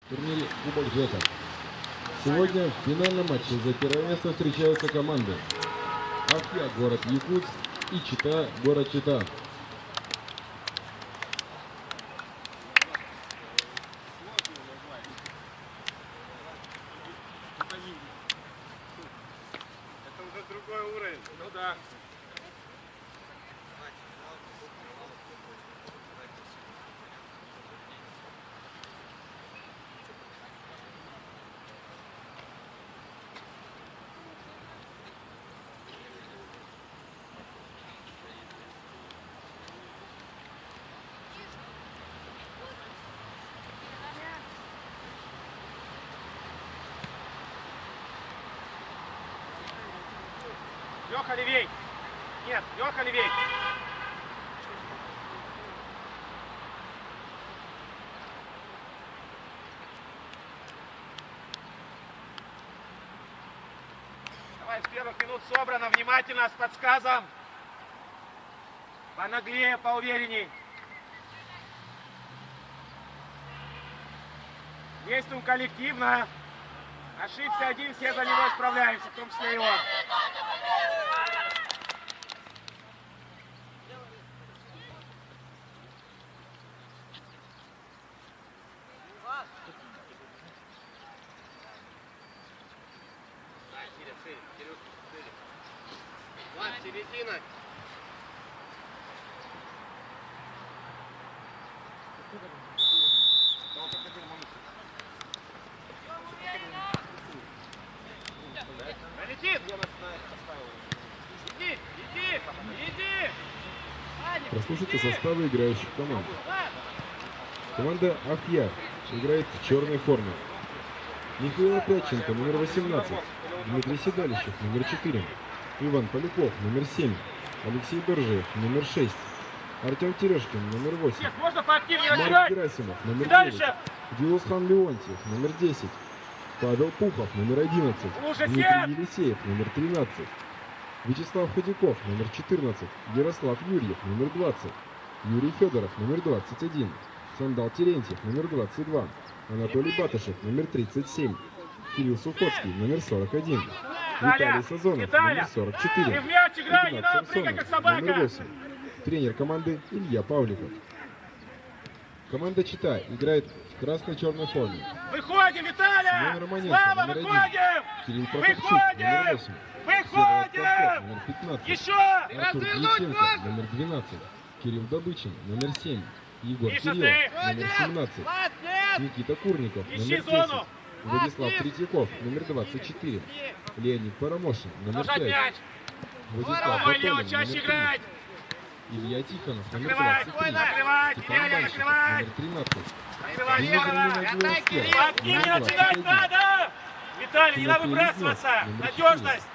в турнире Кубок Жека. Сегодня в финальном матче за первое место встречаются команды Ахья, город Якутск, и Чита, город Чита. Это уже другой уровень. Ну да. Леха, левей! Нет, Леха, левей! Давай, с первых минут собрано, внимательно, с подсказом. Понаглее, поуверенней. Действуем коллективно. Ошибся один, все за него справляемся, в том числе его. Влад, середина. Летит! Иди, иди, иди! Прослушайте составы играющих команд. Команда Ахья играет в черной форме. Михаил Опрядченко, номер 18. Дмитрий Седалищев, номер 4. Иван Поляков, номер 7. Алексей Доржиев, номер 6. Артем Терешкин, номер 8. Нет, можно поактивнее Марк начинать! Герасимов, номер 9. Дальше! Дилусхан Леонтьев, номер 10. Павел Пухов, номер 11. Лучше Дмитрий всех! Елисеев, номер 13. Вячеслав Ходяков, номер 14. Ярослав Юрьев, номер 20. Юрий Федоров, номер 21. Сандал Терентьев, номер 22. Анатолий Батышев, номер 37. Кирилл Сухоцкий, номер 41. Виталий Сазонов, номер 44. Ты в мяч играй, не Игнат надо прыгать, как Самсонов, номер собака! 8. Тренер команды Илья Павликов. Команда Чита играет в красно-черной форме. Выходим, Виталя! Номер Романенко, Слава, номер 1. выходим! Кирилл Прокопчук, номер 8. Выходим! Номер 15. Еще! Артур Дьяченко, номер 12. Кирилл Добычин, номер 7. Егор Миша, Кириллов, ты! номер 17. Никита Курников, Ищи номер 10. зону! Владислав Третьяков, номер 24. Леонид Парамошин, номер Нажать 5. мяч! Владислав Ой, Лео, Батонин, чаще номер 3. играть! Илья Тихонов, номер Накрывать! 23. Накрывать! Степан Илья, Банщиков, накрывать! номер 13. Накрывать, Дмитрий Егора! Нагилов, Активнее номер начинать 21. надо! Виталий, не надо Тимофей выбрасываться! Леднев, номер Надежность!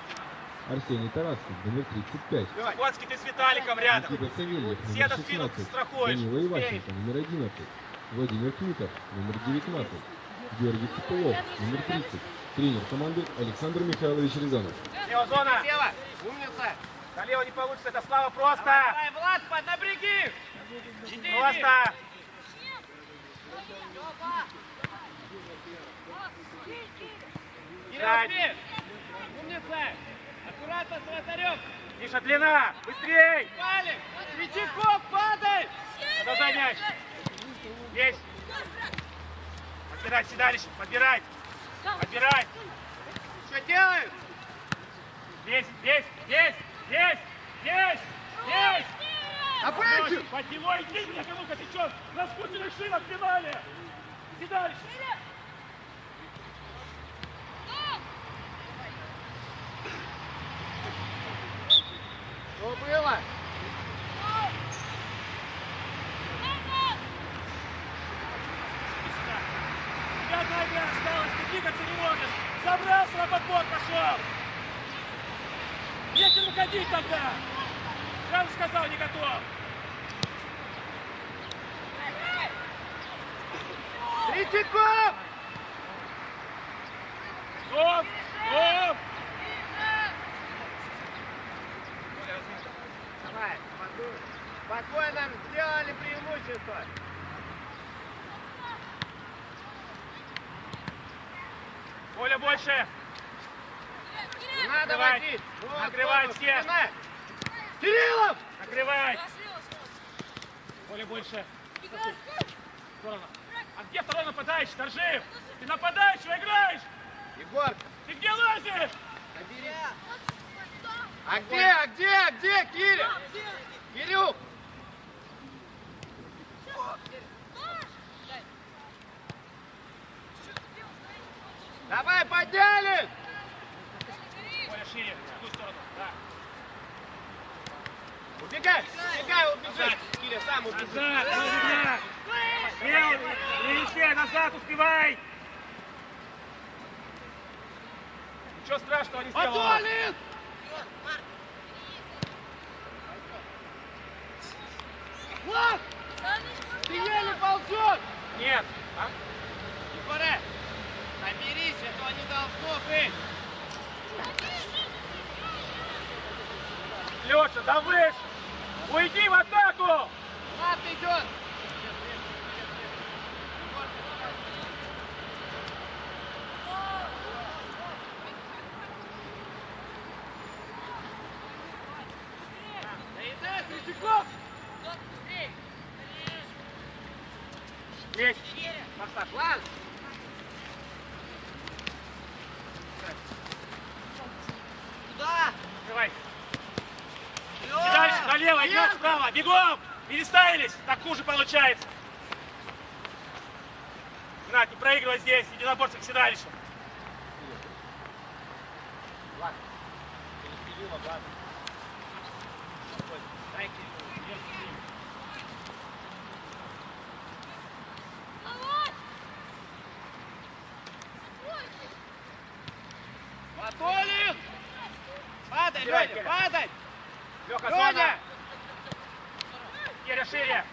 Арсений Тарасов, номер 35. Котский, ты с Виталиком рядом! Никита Савельев, номер Седа спину 16. страхуешь! Данила Иващенко, номер 11. Владимир Квитов, номер 19. Георгий Цыпылов, номер 30. Тренер команды Александр Михайлович Рязанов. Слева зона! Слева! Умница! Налево не получится, это Слава просто! Давай, Влад, поднапряги! Просто! Кирилл, умница! Аккуратно с вратарем! Миша, длина! Быстрей! Палик! Третьяков, падай! Отдай мяч! Есть! Подбирать седалище, подбирать! Подбирать! Что делают? Здесь, здесь, здесь, здесь, здесь, здесь! Опять! Под него иди, мне, ну-ка, ты что? Распутили шина в финале! Седалище! Что было? Одна игра осталась, ты двигаться не можешь. Забрался на подбор, пошел. Нечем выходить тогда. Сразу сказал, не готов. Третьяков! Стоп! Стоп! Давай, спокойно, сделали преимущество. больше. Не надо Накрывай. водить. Вот, Накрывай вот, все. спина. Кириллов! Накрывай. Более больше. Сторону. А где второй нападающий, Торжиев? Ты нападающего играешь! Егор, Ты где лазишь? набери. А где, Кирилл? Кирюх! Давай, подняли! Более шире, в ту сторону, да. Убегай, убежать. Кирилл, сам убежит. Назад, назад! Левый, перенеси, назад успевай! Ничего страшного не сделал. Атолин! Влад! Ты еле ползешь! Нет. А? Егоре, соберись, этого не должно быть! Леша, да выше! Уйди в атаку! Влад идет! Доедай, Кричаков! Есть! Форсаж. Влад! Туда! Давай. И дальше налево, играть справа. Бегом! Переставились, так хуже получается. Играть, не проигрывай здесь. Единоборцы все дальше. Влад! Перестелила, Влад! Дай Кириллу. Анатолий! Падай, Давай, Леня, Кирилл. падай! Леха, Леня! зона. Киря, шире.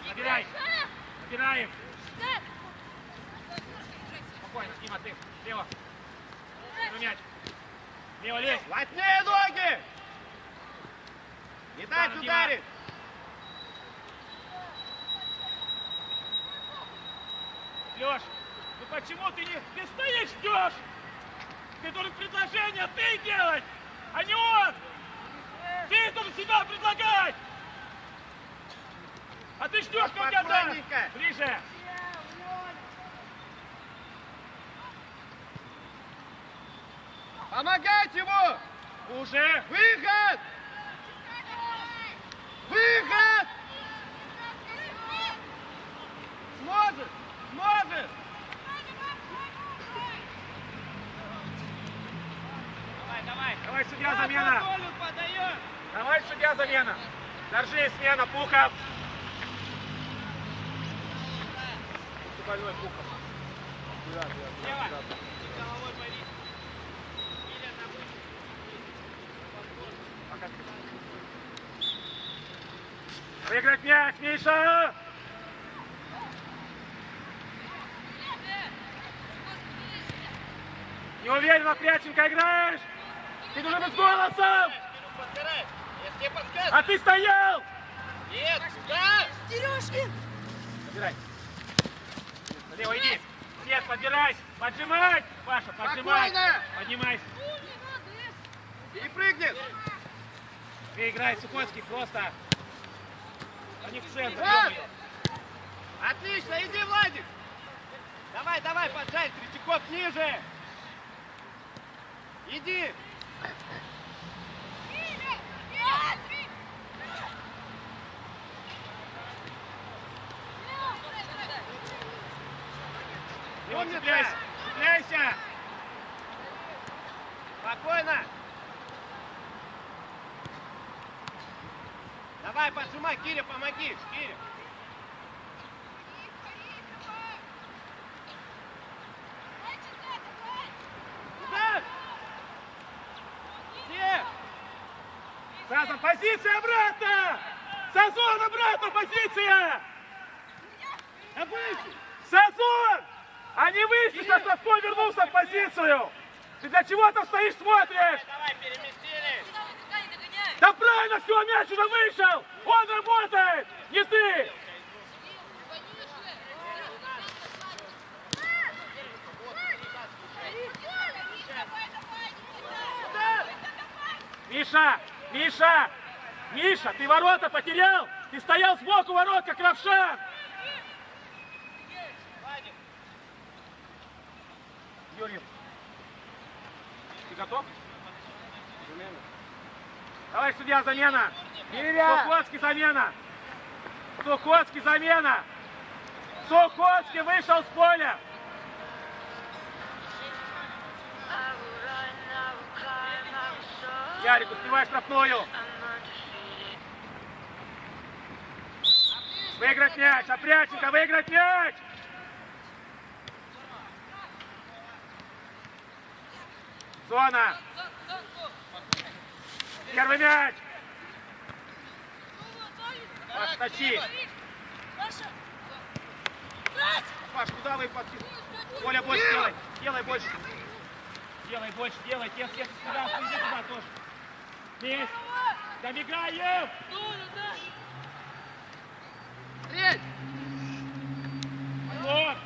Набирай. Набираем. Спокойно, Дима, ты. Лево. Мяч. Лево лезь. Плотнее ноги! Не дать Дима. ударить! Леш, ну почему ты не стоишь, ждешь? Ты должен предложение ты делать, а не он! Ты должен себя предлагать! А ты ждешь, как я дам! Спокойненько. Ближе! Помогать ему! Уже! Выход! Выход! Сможешь! Сможешь! Давай! Давай, судья, замена! Анатолию подаешь! Давай, судья, замена! Держи, смена, Пухов! Больной Пухов. Лево! Головой борись! Миля на выше! Выиграть мяч, Миша! Неуверенно, Пряченко, играешь! Ты должен быть с голосом! Подбирай! Я тебе подсказываю! А ты стоял! Нет! Да! Сережки! Подбирай. Лево, иди. Нет, подбирай. Поджимай. Паша, поджимай. Спокойно! Поднимайся. Перепрыгнет! Ты играй, Сухоцкий, просто. Они в центр. Влад! ё-моё. Отлично! Иди, Владик! Давай, давай, поджарь! Третьяков ниже! Иди! Лево, Умница! цепляйся. Цепляйся. Спокойно! Давай, поджимай, Киря, помоги! Киря! Удар! Где? Сазон, позиция обратно. Сазон, обратно, позиция. Да выше! Сазон! А не выше, сейчас Совской вернулся в позицию. Ты для чего там стоишь, смотришь? Давай, переместились! Да правильно, все, мяч уже вышел. Он работает, не ты. Миша! Миша! Миша, ты ворота потерял! Ты стоял сбоку ворот, как Равшан! Юрий, ты готов? Давай, судья, замена! Сухоцкий, замена! Сухоцкий, замена! Сухоцкий вышел с поля! Ярик, успевай штрафную! Выиграть мяч! Опряченко, выиграть мяч! Зона! Первый мяч! Паш, тащи! Паш, куда вы под... Коля, больше делай! Делай больше! Делай больше, делай! Тех сюда, иди туда тоже! Здесь! Добегаем! Стрель! Вот!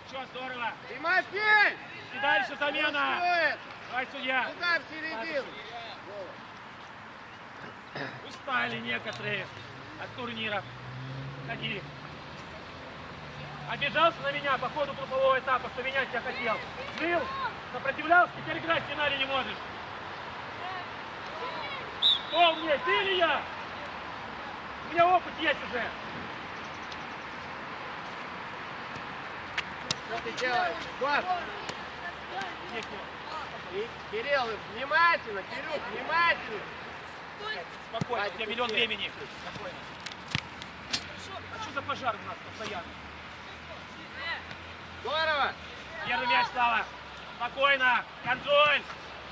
Все, здорово! Тимофей! И дальше замена! Стоит! Давай, судья! Удар в середину! Устали некоторые от турниров. Ходи. Обижался на меня по ходу группового этапа, что менять я хотел. Жил, сопротивлялся, теперь играть в финале не можешь. Кто мне, ты или я? У меня опыт есть уже. Что ты делаешь? Год! Некий. Кирилл, внимательно! Кирюх, внимательно! Спокойно, у тебя миллион времени. Спокойно. А что за пожар у нас постоянно? Здорово! Первый мяч, Слава. Спокойно. Контроль.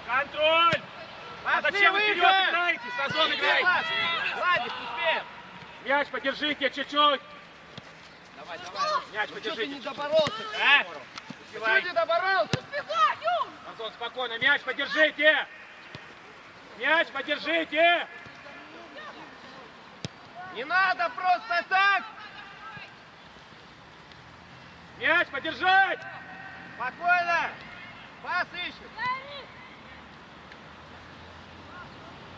Контроль. А зачем вы вперед играете? Сазон играете. Владик, успеем! Мяч подержите чуть-чуть. Давай, давай. Мяч Ну что ты подержите. не доборолся? Успевай. Что ты доборолся? Сазон, спокойно. Мяч подержите. Мяч подержите. Не надо просто так! Мяч подержать. Спокойно! Пас ищем!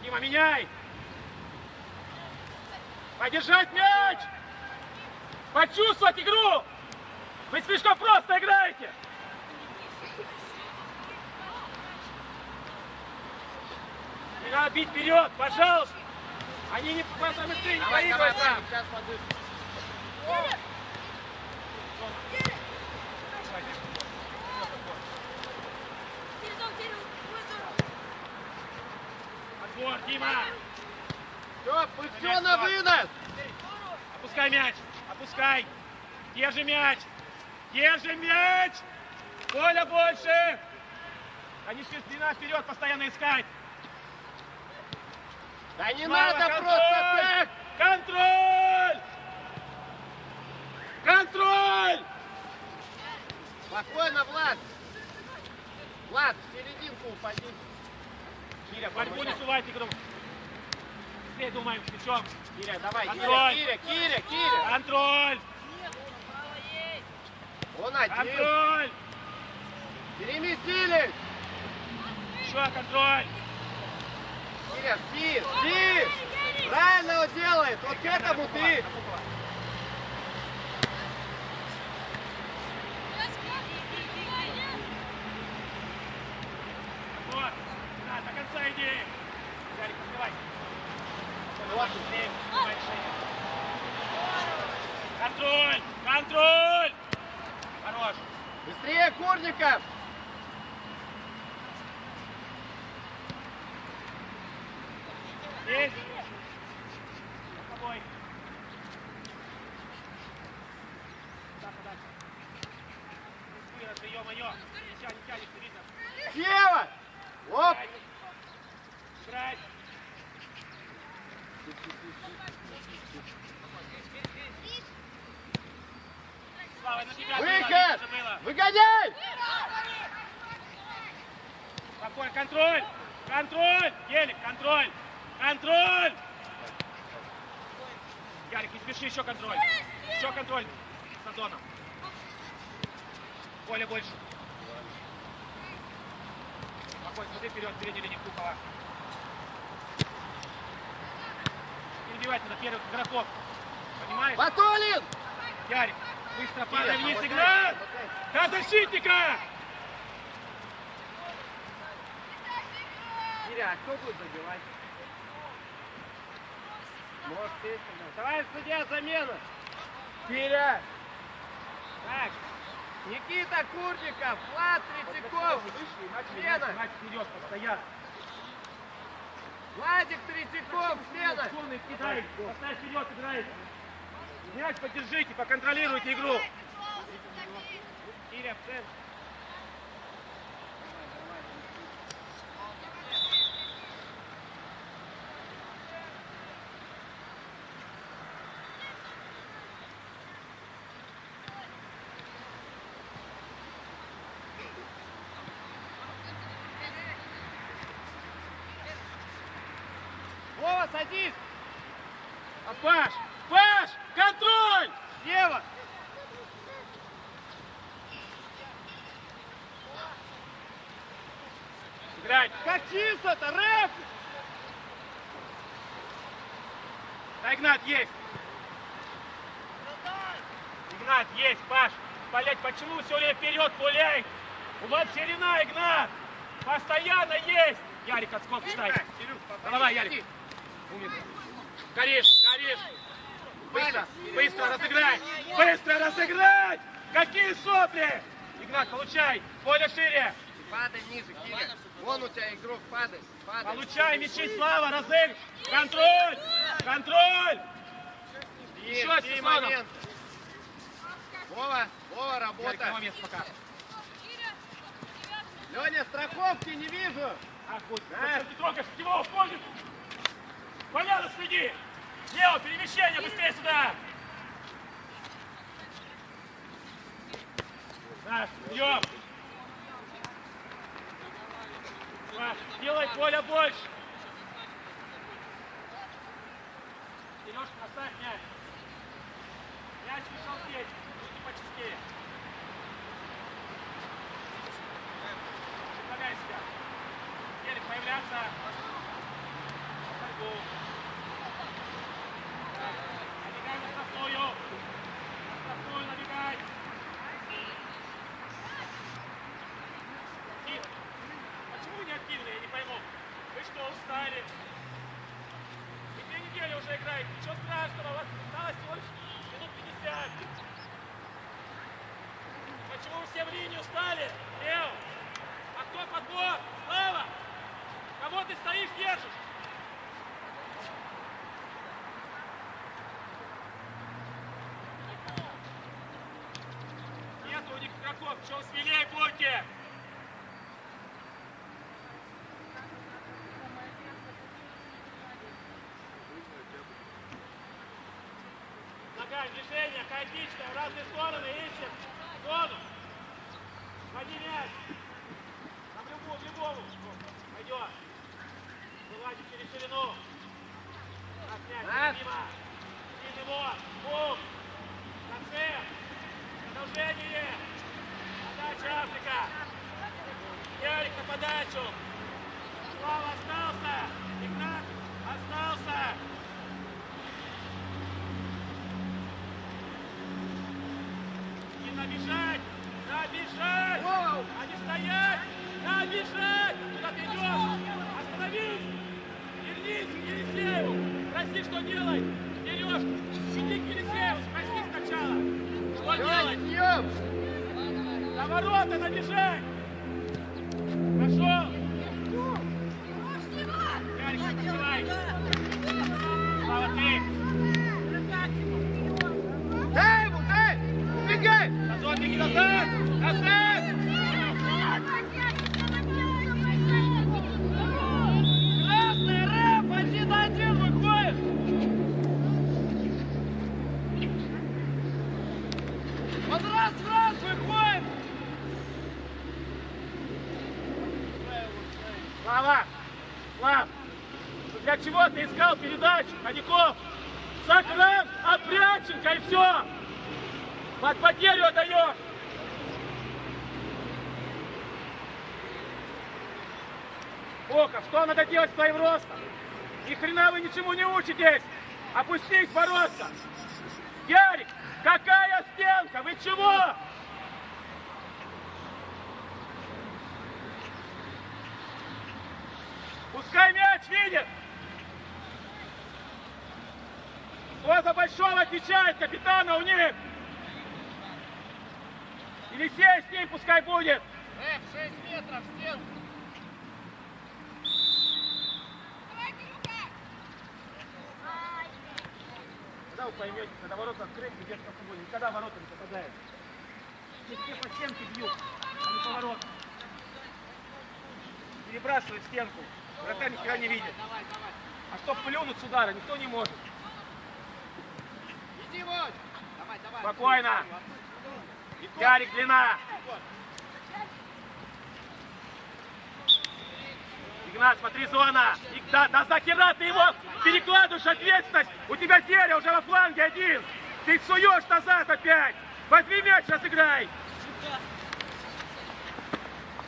Дима, меняй. Подержать мяч. Почувствовать игру. Вы слишком просто играете. Не надо бить вперед, пожалуйста. Они не быстрее не Давай, давай, проигрывают нам. сейчас подышим. Отбор, Дима. Все на вынос! Опускай мяч. Опускай. Держи мяч. Держи мяч. Коля больше. Они длина вперед постоянно искать. Да не Слава, надо контроль! просто так! Контроль! Контроль! Спокойно, Влад! Влад, в серединку упади. Киря, борьбу не сувать игру. Быстрее думаем, плечом. Киря, давай, Контроль! Киря! Контроль! Он один. Контроль! Переместились! Еще контроль! Киря, Сир! Правильно он делает! Вот к этому ты! Вот, да, до конца иди. Ярик, успевай. Вот. Быстрее, успевай решение. Контроль! Контроль! Хорош! Быстрее, Курников! Есть! За тобой. Да, подальше. Быстрее, ё-моё! Не тянет, видно. Слева! Оп! Играть! Слава, на тебя Выход! было. Выгоняй! Спокойно, контроль! Контроль! Елик, контроль! Контроль! Ярик, не спеши, еще контроль! Еще контроль! Сазоном! Коля больше! Спокойно, смотри вперед, переднюю линию Кухова. Перебивайте на первых игроков. Понимаешь? Батулин! Ярик, быстро падай вниз, игра! До защитника! Киря, а кто будет забивать? Может, ты? Давай, судья, замена! Киря! Так, Никита Курников, Влад Третьяков, смена! Значит, идет постоянно. Владик Третьяков, смена! Кидай, поставь вперед, играйте. Мяч поддержите, поконтролируйте игру. Киря, в центр. Вова, садись! А Паш! Паш! Контроль! Дева! Играть! Как чисто-то, рэп! Да, Игнат, есть! Игнат, есть, Паш! Блять, почему все время вперед пуляй? У вас ширина, Игнат! Постоянно есть! Ярик, отскок ставь! Давай, Ярик! Умница! Кореш, кореш! Быстро, быстро разыграй! Быстро разыграть! Какие сопли! Игнат, получай! Поле шире! Падай ниже, Киря. Вон у тебя игрок, падай. Падай. Получай мячи, Слава, разыграй! Контроль! Контроль! Еще Есть момент. Вова, Вова, Ярик, работа. момент пока. Леня, страховки не вижу. Ах, вот, ты трогаешь его, входит! Поляна, следи! Лево, перемещение, быстрее сюда! Наш, бьем! Паш, делай поля больше! Сережка, оставь мяч! Мяч мешал петь, руки почистее! Представляй себя! Ярик, появляться! Борьбу! Набегай на штрафную! На штрафную набегай! Активно! Почему не активно, я не пойму. Вы что, устали? И 2 недели уже играете. Ничего страшного, у вас осталось всего лишь минут 50. Почему вы все в линию стали? Лев! А кто подбор? Слава! Кого ты стоишь, держишь? Нет у них игроков, чего смелее будьте! Ногами движение, хаотичное, в разные стороны, ищем зону. Ходи мяч. Там любому. Пойдет. Вылазит через ширину. Раз мяч, мимо. Сильный вот. Бум. В конце. Продолжение. Подача Африка. Ярик на подачу. Слава остался. Игнат остался. Не набежать. Набежать. Воу. А не стоять. Набежать. Куда ты идешь? Остановись. Вернись к Елисееву. Спроси, что делать. Сереж, иди к Елисееву. Спроси сначала. Что делать? Леня, На ворота набежать! Пошел! Ярик, подбивай! Слава, ты! дай ему, дай! Убегай! Назад, беги назад! Назад! Красный рэп! 1-1 выходит! Он раз в раз выходит! Слава! Слав! Для чего ты искал передачу? Ходяков! Сохран! Обрядченко и все! Под потерю отдаешь! Боков, что надо делать своим ростом? Ни хрена вы ничему не учитесь! Опустись бороться! Ярик, какая стенка? Вы чего? Пускай мяч видит! Кто за большого отвечает? Капитана у них! Елисей с ним пускай будет! 6 метров, стенку. Когда вы поймете, когда ворота открыты, идет по футболу, никогда ворота не попадают. Здесь все по стенке бьют, а не по воротам. Перебрасывают стенку. Вратарь ни хера не видит. А чтоб плюнуть с удара, никто не может. Иди вот. Давай. Спокойно. Ярик, длина. Игнат, смотри, зона. Да захера ты его перекладываешь ответственность. У тебя Теря уже во фланге один. Ты суешь назад опять. Возьми мяч, разыграй.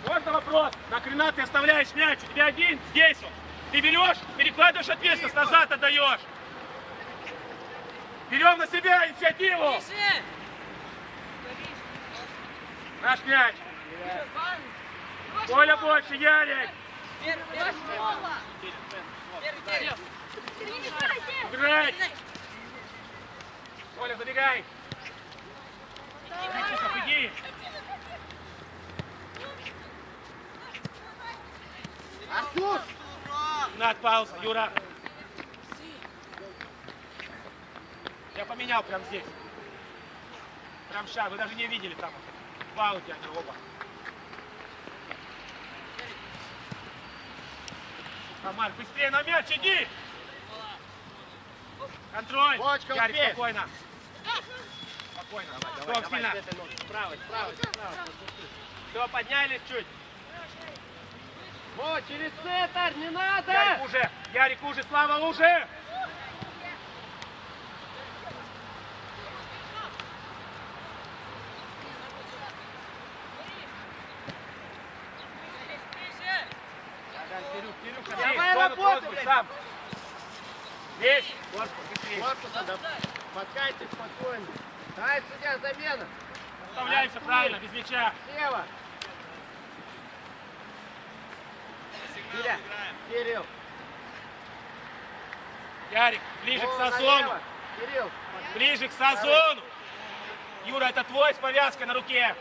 Можно вопрос? Нахрена ты оставляешь мяч? У тебя один здесь он. Ты берешь, перекладываешь ответственность, назад отдаешь. Берем на себя инициативу. Наш мяч. Коля больше, Ярик. Играй. Коля, забегай. Иди. Артур! Над, пауза, Юра. Я поменял прям здесь. Прям сейчас, вы даже не видели там. В ауте они оба. Комар, быстрее на мяч, иди! Контроль! Бочка, Ярик, успей. спокойно. Спокойно. Давай, Стоп, сильно. с этой ножки. Справа. Все, поднялись чуть. Вот, через центр, не надо! Ярик уже, Слава уже! Давай работай, блядь. Сам. Здесь. Корпус, быстрее. Корпусом, да. Подкайте спокойно. Дай, судья, замена. Оставляемся правильно, без мяча. Слева. Кирилл. Ярик, ближе к Вова Сазону. налево. Кирилл. Ближе к Сазону. Юра, это твой с повязкой на руке.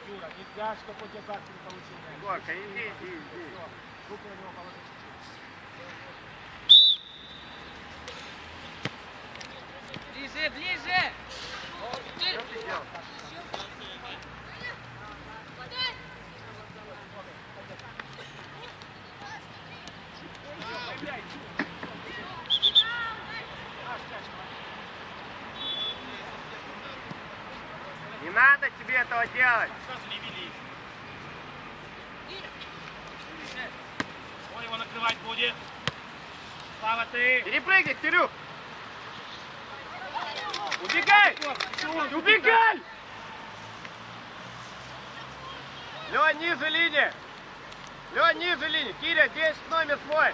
Юра, нельзя, чтобы он тебя не получил. Горка, иди. Руку на него положи. Ближе! Что ты делал? Не надо тебе этого делать. Сразу не вели. Он его накрывать будет. Слава, ты. Перепрыгни, Кирюх. Убегай! Убегай! Лёнь, ниже линии. Лёнь, ниже линии. Киря, здесь номер свой.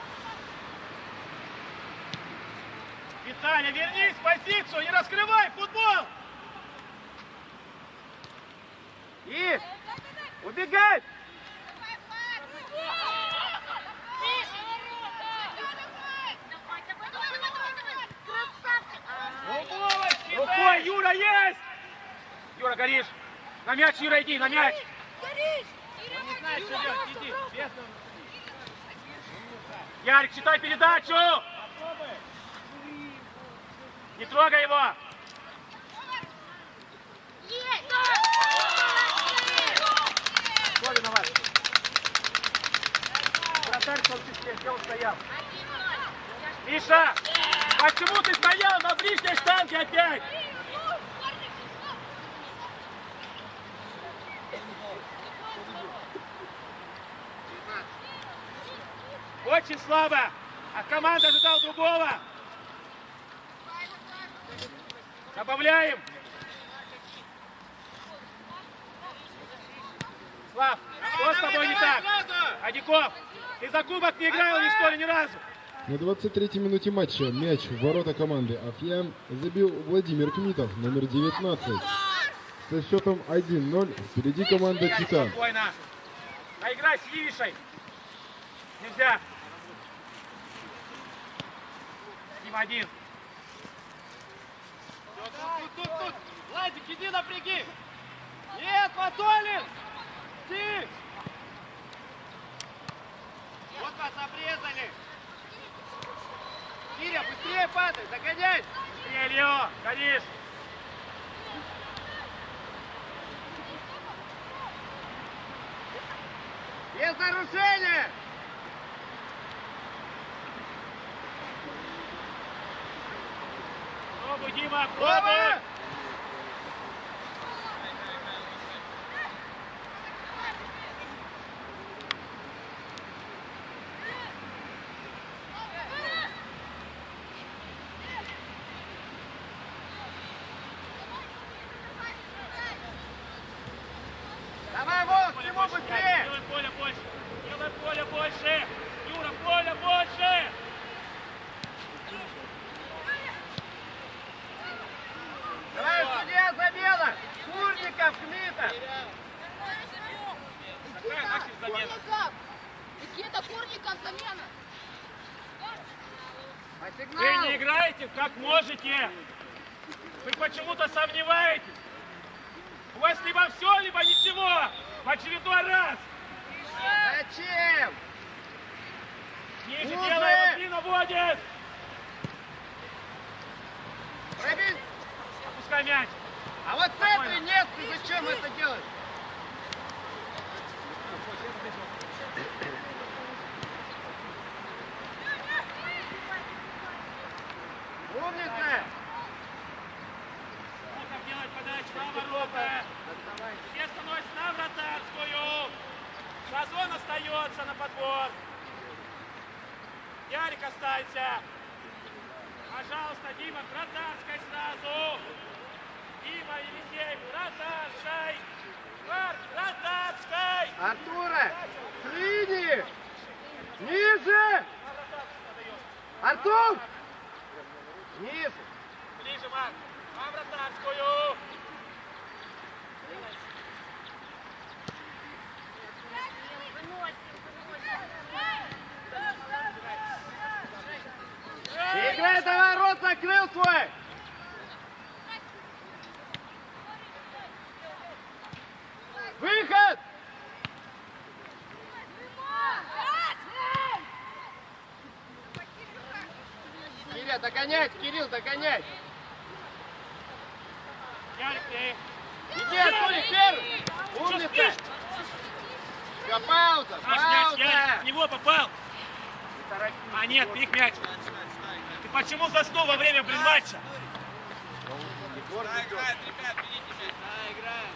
Виталя, вернись в позицию, не раскрывай футбол! И убегай! Рукой, Юра, есть! Юра, горишь! На мяч, Юра, иди, на мяч! Не знаю, что делать, иди. Ярик, читай передачу! Не трогай его! Кто виноват? Вратарь в том числе, где он стоял? Миша, почему ты стоял на ближней штанге опять? Очень слабо, а команда ожидала другого. Добавляем. Слав, что с тобой не так? Адиков, ты за кубок не играл ни что ли ни разу? На 23-й минуте матча мяч в ворота команды Афья забил Владимир Кмитов, номер 19. Со счетом 1-0 впереди команда Титан. Спокойно. Наиграй с Ивишей. Нельзя. Тим один. Тут. Владик, иди напряги. Нет, Патолин. Ти. Вот вас обрезали. Киря, быстрее падай, догоняй. Быстрее, Лео, горишь. Без нарушения. Пробуй, Дима, Пробуй. пробуй. Давай, Волк, к нему быстрее. Делай поле больше. Делай поле больше. Юра, поле больше. Давай, судья, замена. Курников, Кмитов. Какая нахер замена? Никита Курников, замена. По Вы сигналу. не играете как можете. Вы почему-то сомневаетесь. У вас либо все, либо ничего. В очередной раз. Зачем? Ниже Уже! делай, вот Дина водит. Пробить. Опускай мяч. А вот с этой нет, ты зачем это делаешь? Умница! Вот как делать подачу на ворота. Все становятся на вратарскую. Шазон остается на подбор. Ярик, останься. Пожалуйста, Дима, вратарской сразу. Дима, Елисеев, вратарской. Вратарской. Артура! С линии! Ниже! Артур! Ниже! Ближе, Марк. На вратарскую. Играй, давай, рот закрыл свой! Выход! Кирилл, догонять! Кирилл, догонять! Ярик, ты. Иди, Артурик, первый! Что Умница! спишь? Все, пауза! Наш мяч, Ярик, в Пауза! него попал. А нет, их мяч. Ты почему заснул во время матча? Играет, ребят, видите мяч? Да, играем.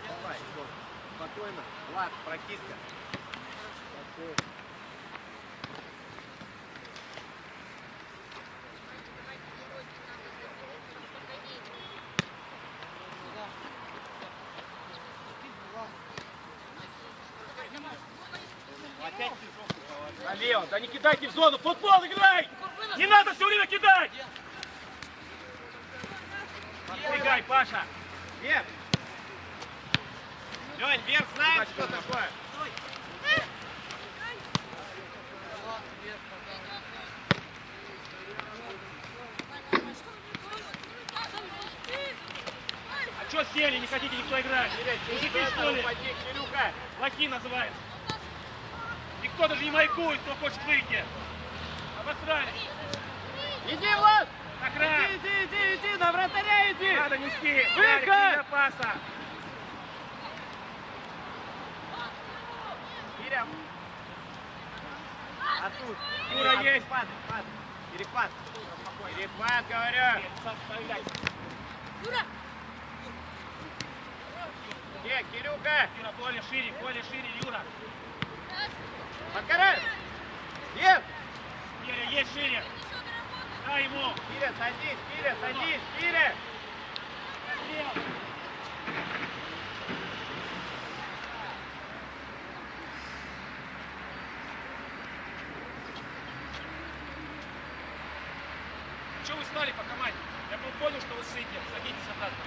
Давай, спокойно. Влад, прокидка. Налево, да не кидайте в зону, футбол играй! Не надо все время кидать! Подвигай, Паша! Вверх! Лень, вверх знаешь, что такое? А что сели, не хотите никто играть? Мужики, что ли? Кирюха! Лаки называется. Никто даже не майкует, кто хочет выйти. Обосрали. Иди, Влад! Охрана! Иди, на вратаря иди! Надо нести! Выход! Ярик, не паса! Киря! А тут? Юра есть! Падай. Перехват! Перехват, говорю! Где, Кирюха? Юра, поле шире, Юра! Подкарай! Вверх! садись, Киря, садись, Киря! Чего вы стали по команде? Я был понял, что вы сидите. Садитесь обратно.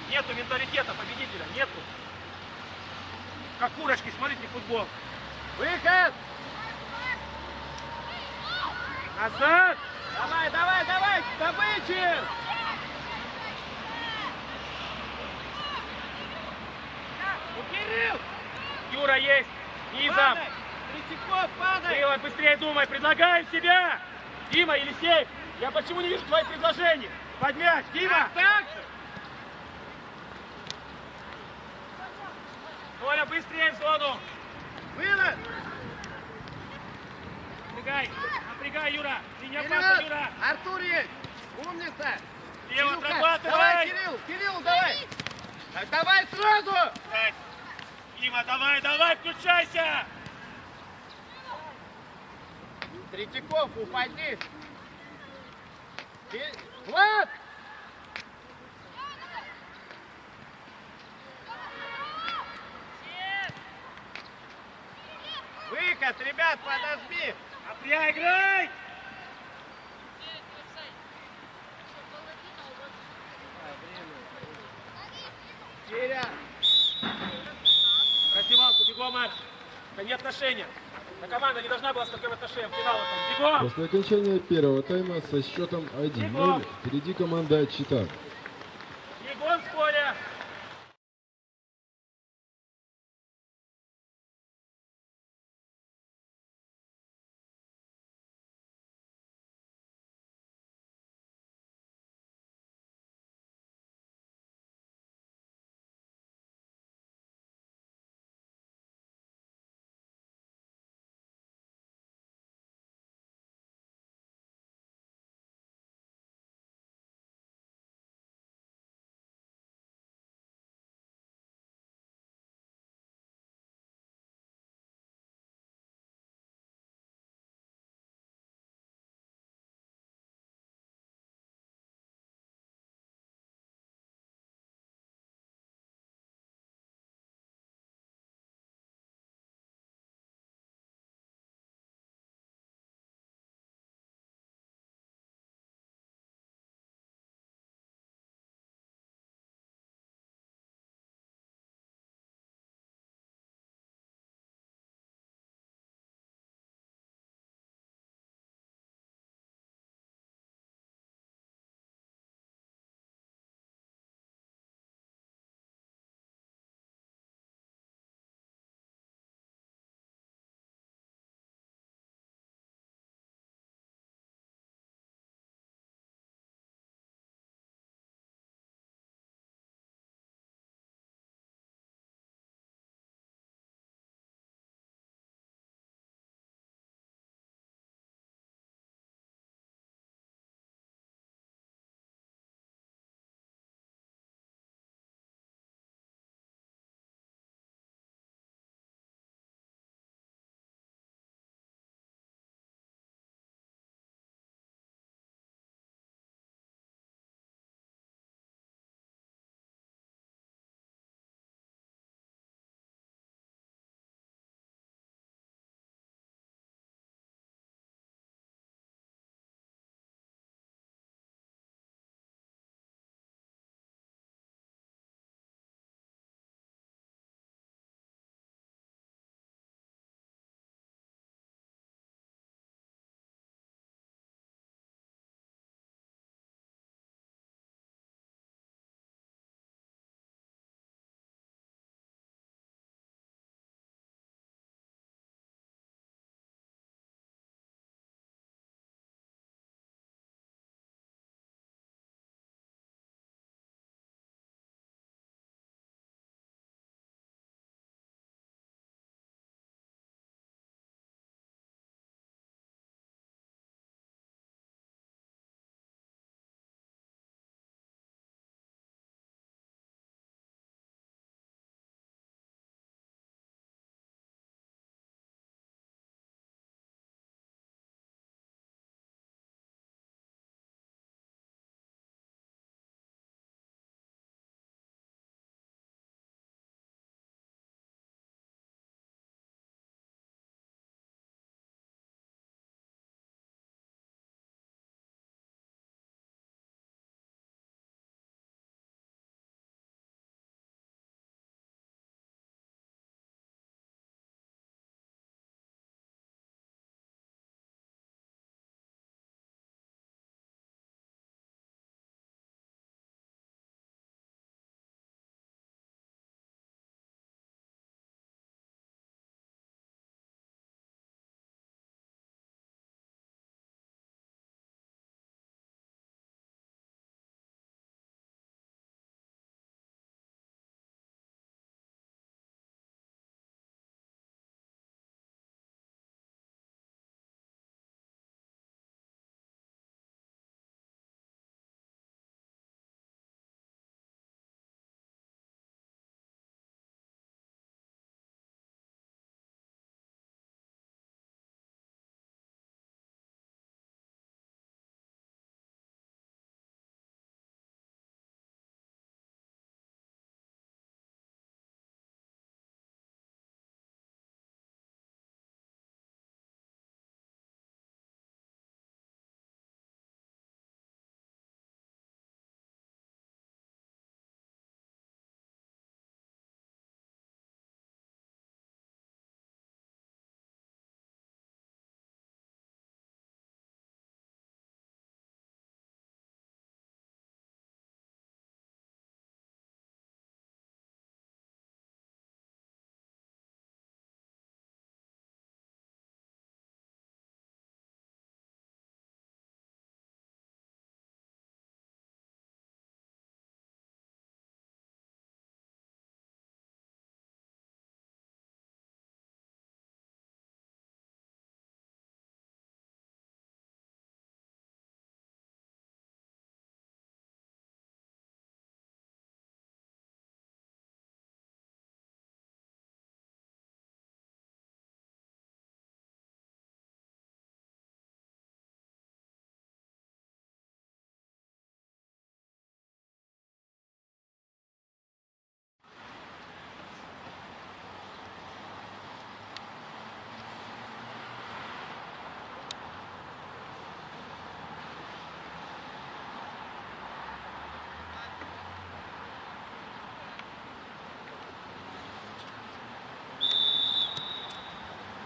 Нету менталитета победителя, нету. Как курочки, смотрите футбол. Выход! Назад! Давай, давай, давай, к добыче! Ну, Кирилл! Юра есть! Низом! Падай! Третьяков, падай! Кирилл, быстрее думай, предлагаем себя! Дима, Елисей, я почему не вижу твоих предложений? Под мяч, Дима! Так же! Коля, быстрее в зону! Вынос! Напрягай, Юра! Ты не опасен, Вперед! Юра! Артур есть! Умница! Кирилл, Кирюха, отрабатывай! давай, Кирилл! Кирилл, давай! Так давай сразу! Так. Дима, давай, давай, включайся! Третьяков, упади! Влад! Выход, ребят, подожди! Априя, играй! Киря! Раздевалку, бегом, Марш! Это не отношения. Эта команда не должна была с таким отношением к финалу. Бегом! После окончания первого тайма со счетом 1-0 впереди команда Чита. Бегом с поля!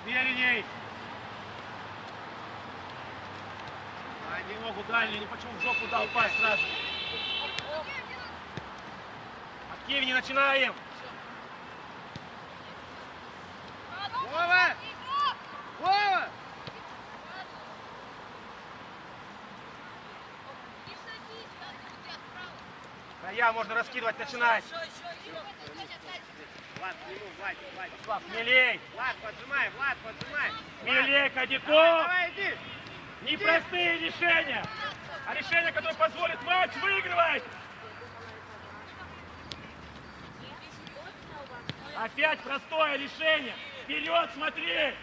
Уверенней. Они ногу дальнюю, почему в жопу дал пас сразу. Активнее начинаем. Вова! Вова! Края можно раскидывать, начинать. Влад, к нему, Влад. Слав, смелей. Влад, поджимай, Смелей, Кадиков. Давай, иди. Непростые решения, а решения, которые позволят матч выигрывать. Опять простое решение. Вперед смотри.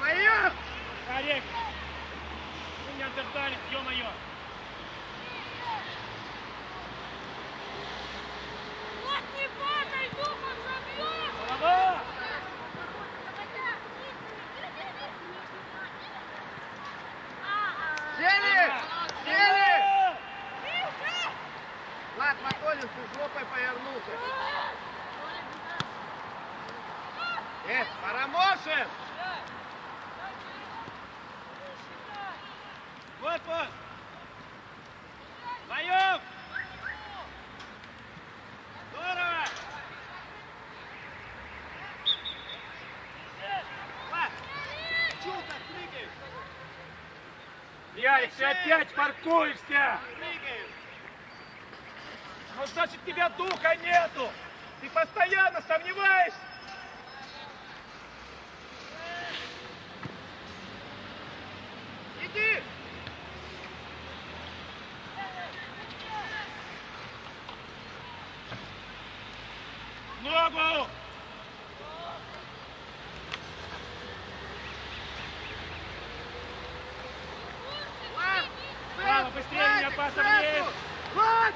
Моё! Коррект. Вы не отдали, ё-моё. Вот не падай, духом забьешь! Голова. Сели! Сели! Влад, Матолин, ты жопой повернулся. Парамошин! Вот! Боёв! Здорово! Влад! Чего так прыгаешь? Ярик, ты опять паркуешься. Прыгаешь! Ну, значит, у тебя духа нету. Ты постоянно сомневаешься. Иди! Ногу! Влад! Слава, быстрее меня, паса вниз! Влад!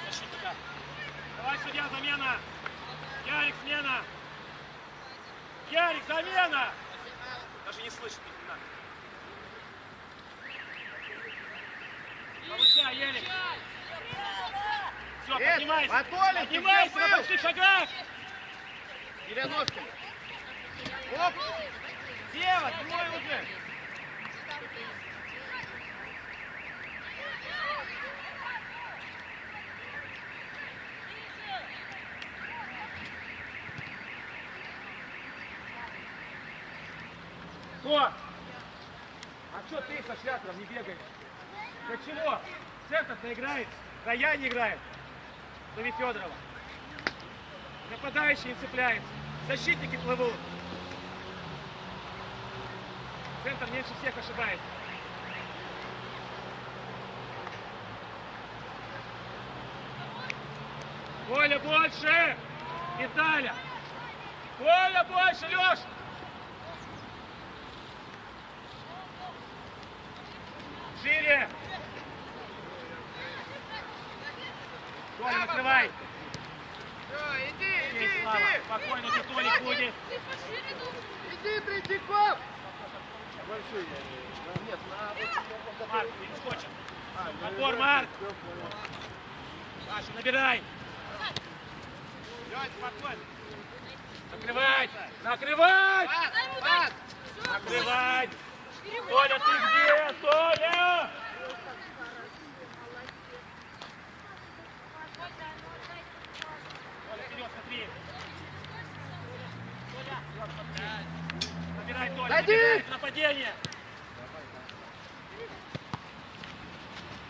Защитника. Давай, судья, замена! Ярик, смена! Ярик, замена! Даже не слышит ни хрена. Повышай, Ярик! Все, поднимайся! Анатолий, Поднимайся ты на где был? больших шагах! Переносим. Оп! Дева, твой уже! Кто? А что ты со шляпом не бегаешь? Для чего? Центр-то играет, Края не играет. Зови Федорова. Нападающий не цепляется. Защитники плывут. Центр меньше всех ошибается. Коля больше! Виталя! Коля больше, Леш! Шире! Коля, накрывай! Все, иди, Окей, Слава, спокойно, тут Толик будет. Ты пошире думай. Иди, Третьяков! Марк, перескочим. Отбор, Марк! Паша, набирай! Лёнь, спокойно! Накрывать! Накрывать! Пас! Пас! Накрывать! Толя, ты где? Толя! Толя, вперед, смотри! Набирай, Толя, Дойди! набирай, нападение!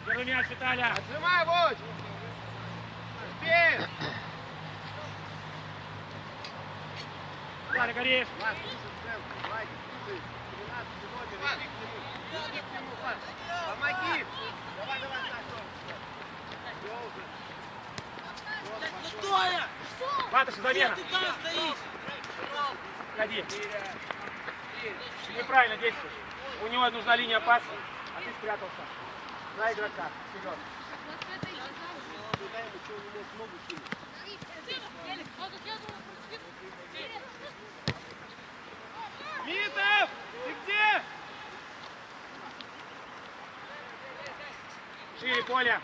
Первый мяч, Виталя! Отжимай, Володь! Успеем! Виталя, горишь! Влад, слушай центр, Владик, слушай, 13 номер, иди к нему, Влад, помоги! Давай, Саша! Всё уже! Ваташа, замена! Ходи! Ты неправильно действуешь. У него нужна линия паса, а ты спрятался. На игрока. Вперед. Туда ему что, не может ногу кинуть. Митов! Ты где? Шире поле.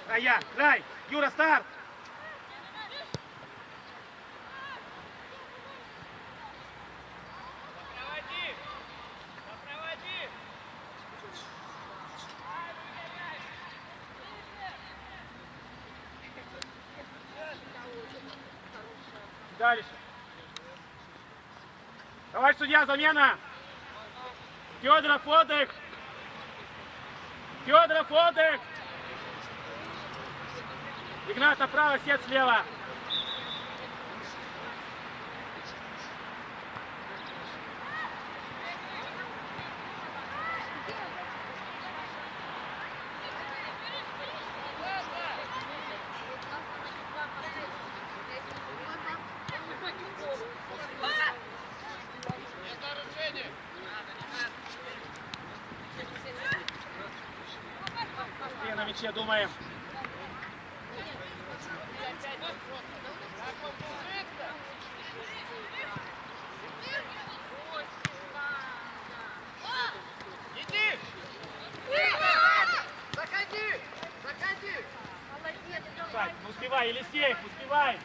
Края, край. Юра, старт. Сопроводи! Сопроводи! Дальше. Товарищ судья, замена. Федоров, отдых. Федоров, отдых. Игнат направо, Сет слева. Все на мяче, думаем. Иди! Заходи! Заходи! Сань, не успевай, Елисеев, успевай.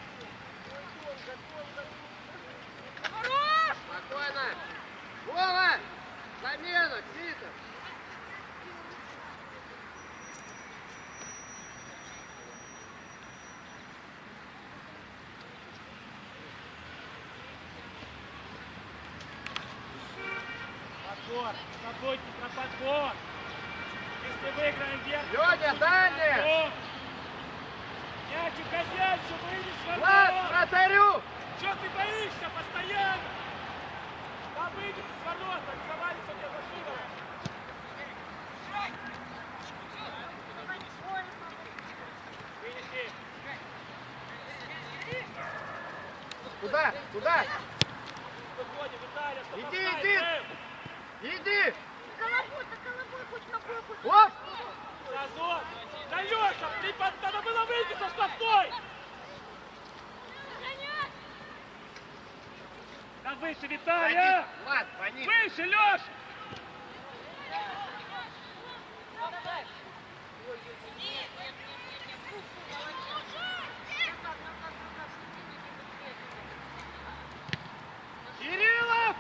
Спокойно! Вова! Замена! Квитов! Подбор, забудьте про подбор. Если выиграем вверх... Леня, дальше! Мячик хозяйству, выйди с Влад, ворот! вратарю! Чё ты боишься постоянно? Да выйди с ворот, так завалится мне за шиворот. Вынеси. Куда? Куда? Выходим, Виталий, что Иди, поставь, иди! Дэв. Иди! Головой, хоть ногой, хоть Оп! Зазор! Да, Лёша, ты надо было выйти со штрафной! Да выше, Виталия! Садись, Влад, пониже! Выше, Лёш! Кириллов!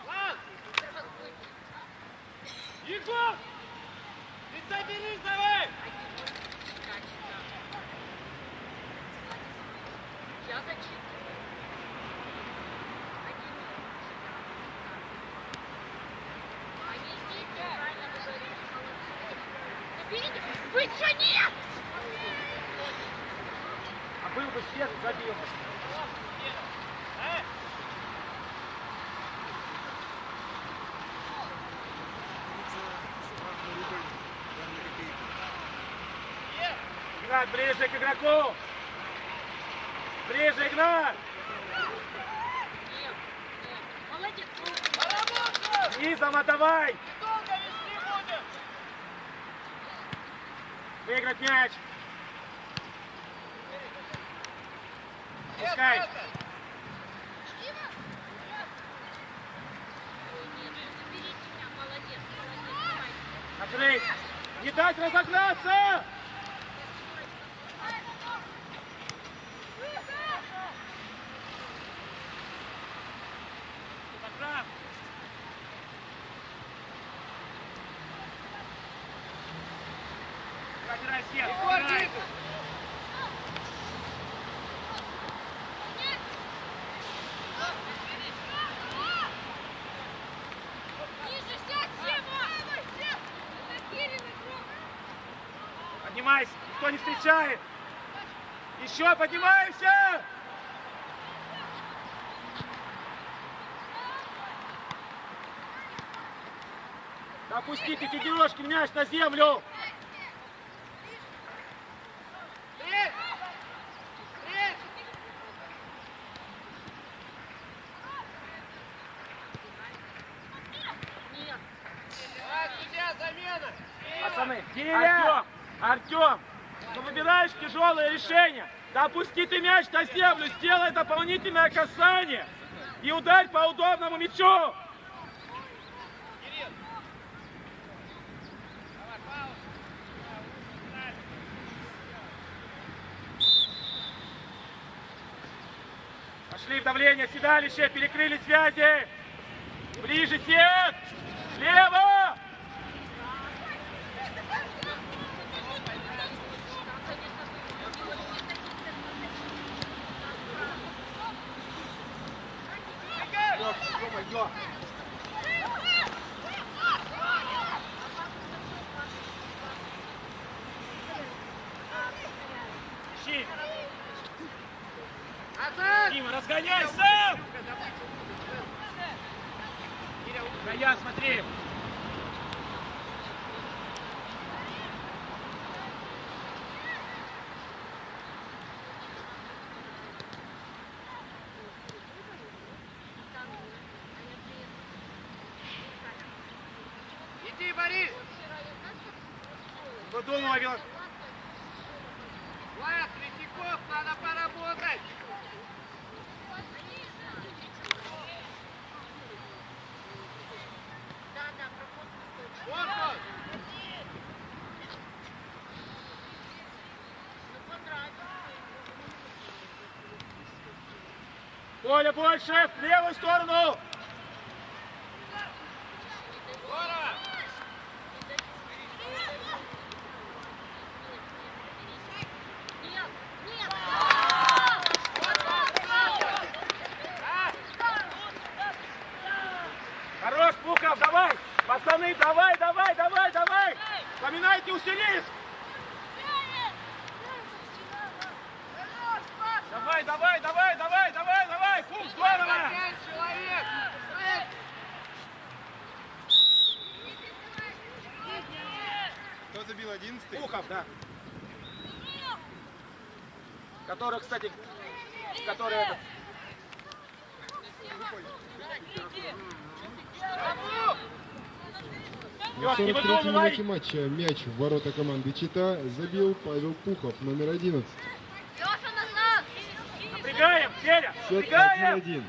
Влад! Егор! Ты соберись давай! Я зачем? Они здесь неправильно говорили. Заберите! Вы что, нет? А был бы свет, забил бы. Игнат, ближе к игроку! Ближе, Игнат! Молодец! Низом отдавай! Долго вести будем! Выиграть мяч! Пускай! Заберите меня, молодец, молодец. Накрыть! Не дать разогнаться! Сохран! Пробирай всех! Егор, Пробирай! Квитов! Ниже сядь, Сева! Это Кирилл игрок! Поднимайся! Никто не встречает! Еще поднимаемся! Опустите пятидорожки мяч на землю! Артем! Артем! Ну выбираешь тяжелое решение. Да опусти ты мяч на землю, сделай дополнительное касание и ударь по удобному мячу. Пошли в давление, седалище, перекрыли связи. Ближе сет! Слева! Ищи. Дима, разгоняй сам! Гая, смотри! Иди, Борис! Годунова вел. Влад, Третьяков, надо поработать! Вот он! Коля, больше! В левую сторону! Здорово! Хорош, Пухов, давай! Пацаны, давай! Вспоминайте, усились! Давай! Пух, здорово! Опять человек! Кто забил 11-й? Пухов, да. Который, кстати, этот... На Лёш, не 43-й выдумывай! минуте матча мяч в ворота команды Чита забил Павел Пухов, номер 11. Леша, назад! Напрягаем, Федя! Счет Напрягаем! 1-1.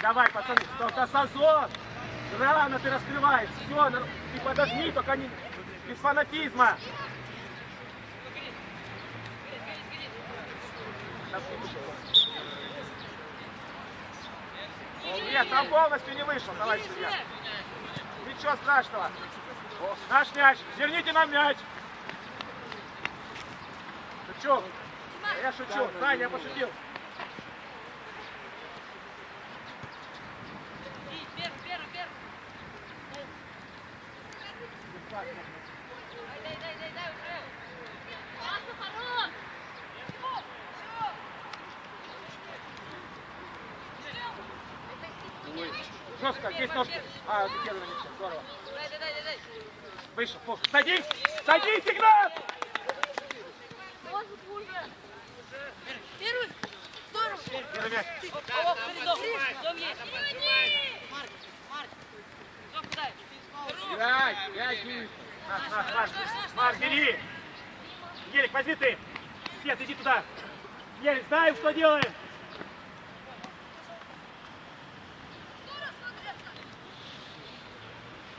Давай, пацаны, только созон! Рано ты раскрываешь, все, ты подожди, только не без фанатизма. Нет, там полностью не вышел, товарищ судья. Ничего страшного. Наш мяч, верните нам мяч. Шучу. Я шучу, Таня, я пошутил. Дай уже! Паша, хорош! Жестко, здесь ножки. Закидывай на все, здорово. Дай. Вышел, плохо. Садись, Игнат! Может, уже! Первый! Здорово! Первый мяч. Дом есть! Играй, Марк, бери! Гелик, возьми ты! Свет, иди туда! Гелик, знаем, что делаем!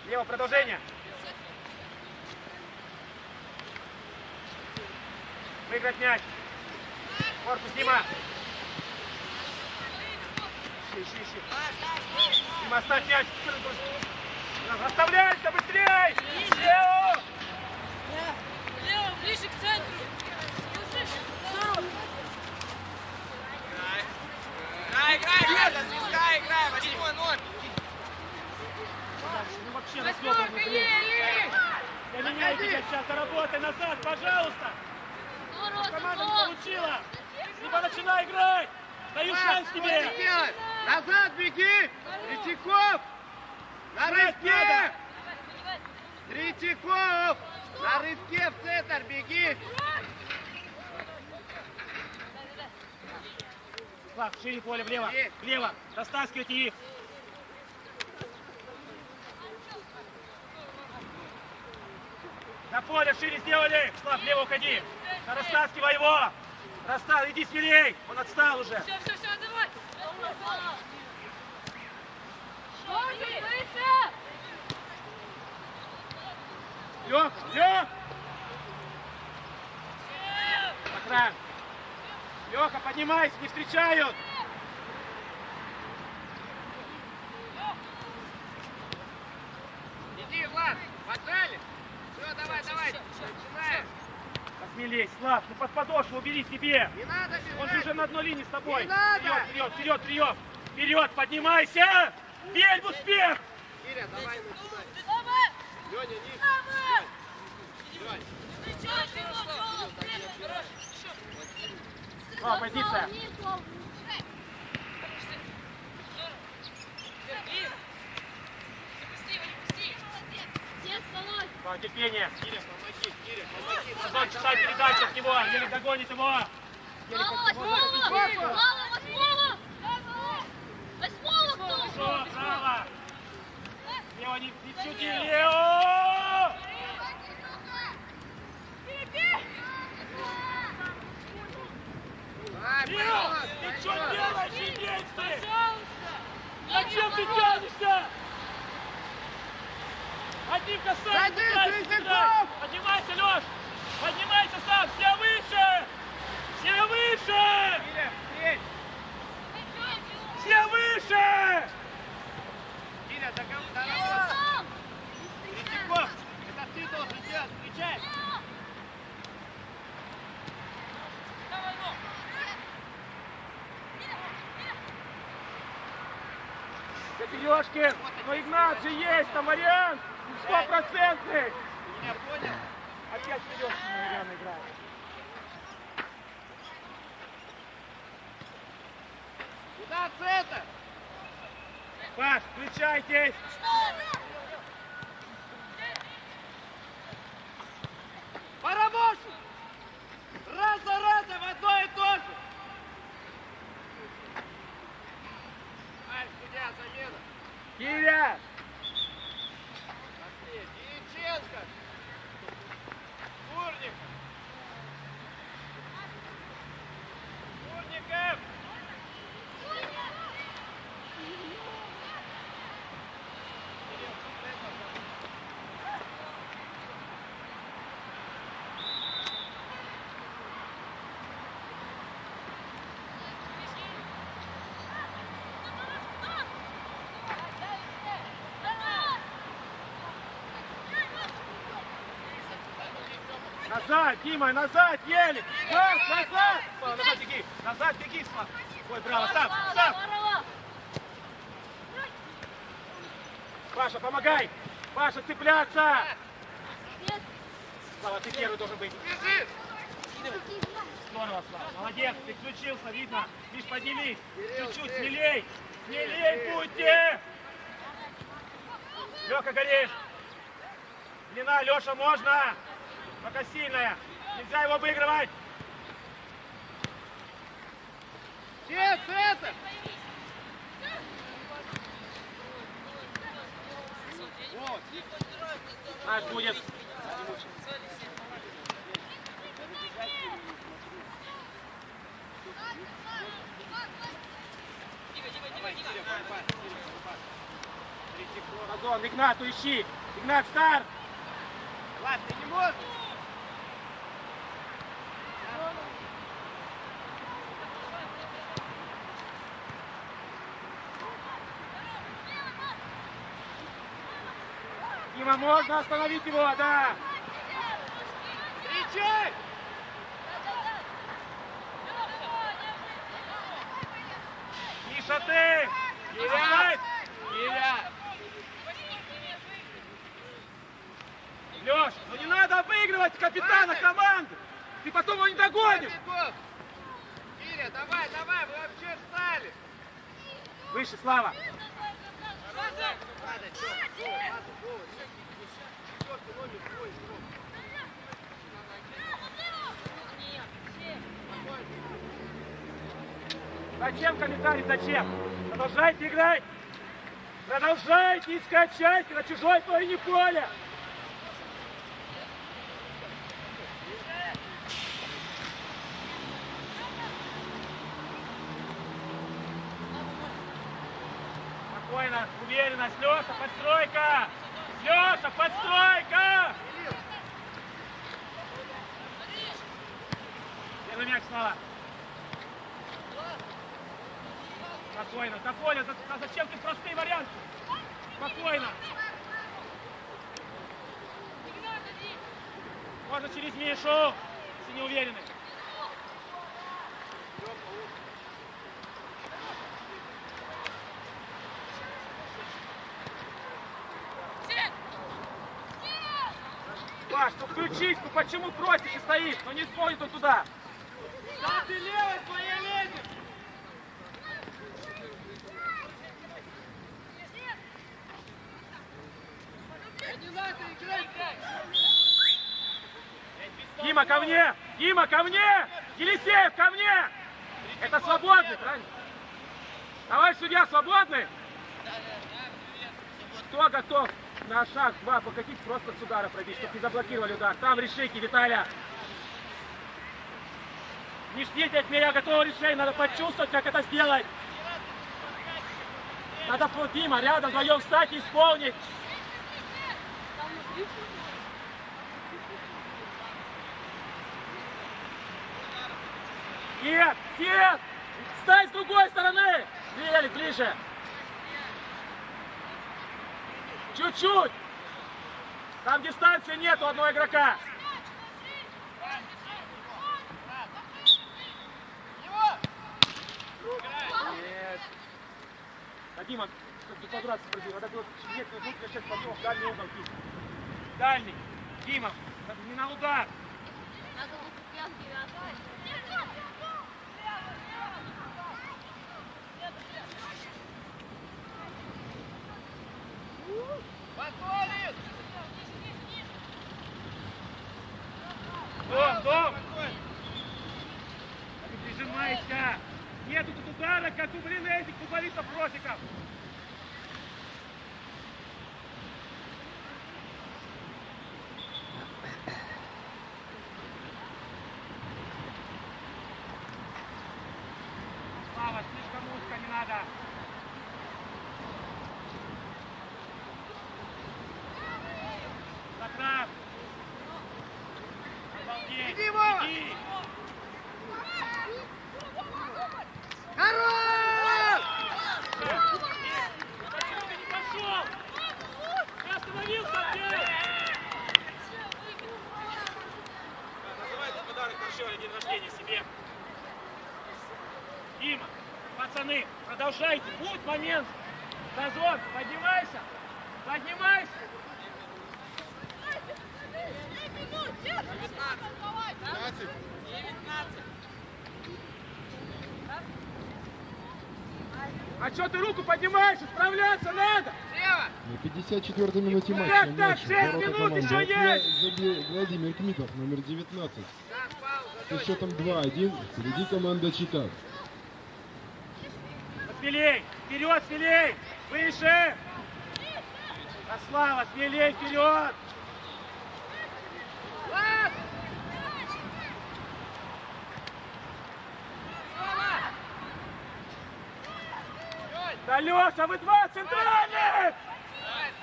Лево, продолжение! Выиграть мяч! Корпус, Дима! Ищи! Дима, оставь мяч! Расставляйся, быстрей! Лево! Лево, ближе к центру! Играй! 8-0! Ну вообще расхлопан внутри. Я меняю тебя сейчас, работай назад, пожалуйста! Команда не получила! Либо начинай играть! Даю шанс тебе! Делать? Назад беги! Третьяков! На рывке! Третьяков! На рывке в центр беги! Слав, шире поле влево! Есть. Влево! Растаскивайте их! На поле шире сделали. Слав, влево уходи. Растаскивай его. Растал, иди смелей. Он отстал уже. Все, давай. Лег, лег. Охран. Леха, поднимайся, не встречают. Иди, Влад, поджали. Все, давай, начинаем. Посмелей, Слав, ну под подошву убери себе. Не надо бежать. Он же уже на одной линии с тобой. Не надо. Вперед. Вперед, поднимайся. Верь в успех. Киря, давай начинай. Давай. Леня, ниже. Давай. Позиция. Терпение. Киря, помоги. Назон, читай передачу от него. Еле догонит его. Хорошо, право. Лео, не чуди, Лео! Лео, ты что делаешь, индейцы? Зачем ты тянешься? Одним касанием пытайся играть. Поднимайся, Леш! Поднимайся сам! Все выше! Все выше! Киря, встреть. Все выше! Киря, доработай. Третьяков, это ты должен делать. Встречай. Запелёшкин! Но Игнат же есть, там вариант! 100%! Меня понял? Опять Сережкин, наверное, играет. Куда центр? Паш, включайтесь! Поработай! Раз за разом одно и то же! Ай, судья, замена! Киря! Быстрее! Дьяченко! Курник! Курников! Назад, Дима, назад, еле! Назад! Слава, назад беги! Назад беги, Слава! Ой, браво, став! Паша, помогай! Паша, цепляться! Слава, ты первый должен быть! Бежи! Здорово, Слава! Молодец, ты включился, видно! Миш, поднимись! Чуть-чуть, смелей! Смелей будьте! Лёха, горишь! Длина, Лёша, можно! Пока сильная! Нельзя его обыгрывать! Где центр? Вот. Наш будет! Назон, Игнату ищи! Игнат, старт! Ладно, ты не можешь? Дима, можно остановить его, да! Встречай! Миша, ты! Киря! Леш, ну не надо обыгрывать капитана команды! Ты потом его не догонишь! Бегов! Киря, давай, вы вообще встали! Выше, Слава! Ладно, всё, ладно, Вова, четвёртый номер твой, игрок. Зачем комментарий, зачем? Продолжайте играть! Продолжайте искать счастье на чужой половине поля! Спокойно, уверенность. Леша, подстройка! Леша, подстройка! Первый мяч снова. Спокойно. Тополя, зачем ты простые варианты? Спокойно. Можно через Мишу, если не уверены. Паш, ну включись, ну почему просишь и стоишь? Ну не сходит он туда. Да ты левой своей лезешь! Дима, ко мне! Дима, ко мне! Елисеев, ко мне! Это свободный, правильно? Товарищ судья, свободный? Кто готов на шаг 2 покатить, просто с удара пробить, чтобы не заблокировали удар? Там решите, Виталя. Не ждите от меня готового решения, надо почувствовать, как это сделать. Надо, Дима, рядом вдвоем встать и исполнить. Нет, нет! Встань с другой стороны! Ближе! Чуть-чуть! Там дистанции нет у одного игрока. Нет. А Дима, подраться прыгай. Надо было нет, нужно сейчас подъем в дальний угол. Дальний. Дима, не на удар. Надо лучше пьянки отдать. Подходит! Дом! Прижимайся! Нету тут удара, как у этих футболистов профиков! Слава, слишком узко, не надо! Затрав! Обалдеть! Иди, Вова! Иди! Хорош! Почему ты не пошел? Ты остановился опять! Называйте подарок Коршева на день рождения себе. Дима, пацаны, продолжайте, будет момент. Дозор, поднимайся! Поднимайся! 15. А что ты руку поднимаешь? Справляться надо! Слева! На 54-й минуте Как матча так? 6 минут еще есть! забил Владимир Кмитов, номер 19. Так, пауза. Со счетом 2-1 впереди команда Чикаго. Смелей! Вперед, смелей! Выше! А Слава, смелей, вперед! Влад! Да, Леша, вы два центральных!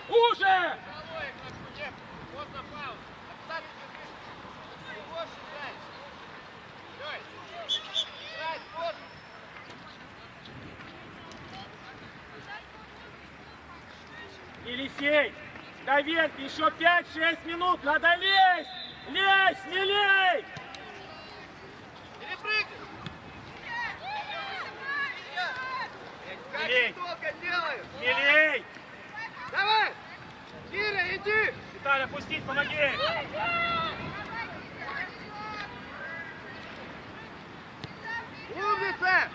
Уже! Головой игрочку нет. Можно паузу. Обязательно ты больше играешь. Лёнь, играть можно. Елисей, Давенко, еще 5-6 минут, надо лезть! Лезь, смелей! Перепрыгни. Смелей! Как долго делаю? Смелей! Давай! Киря, иди! Виталий, опустить, помоги! Умница!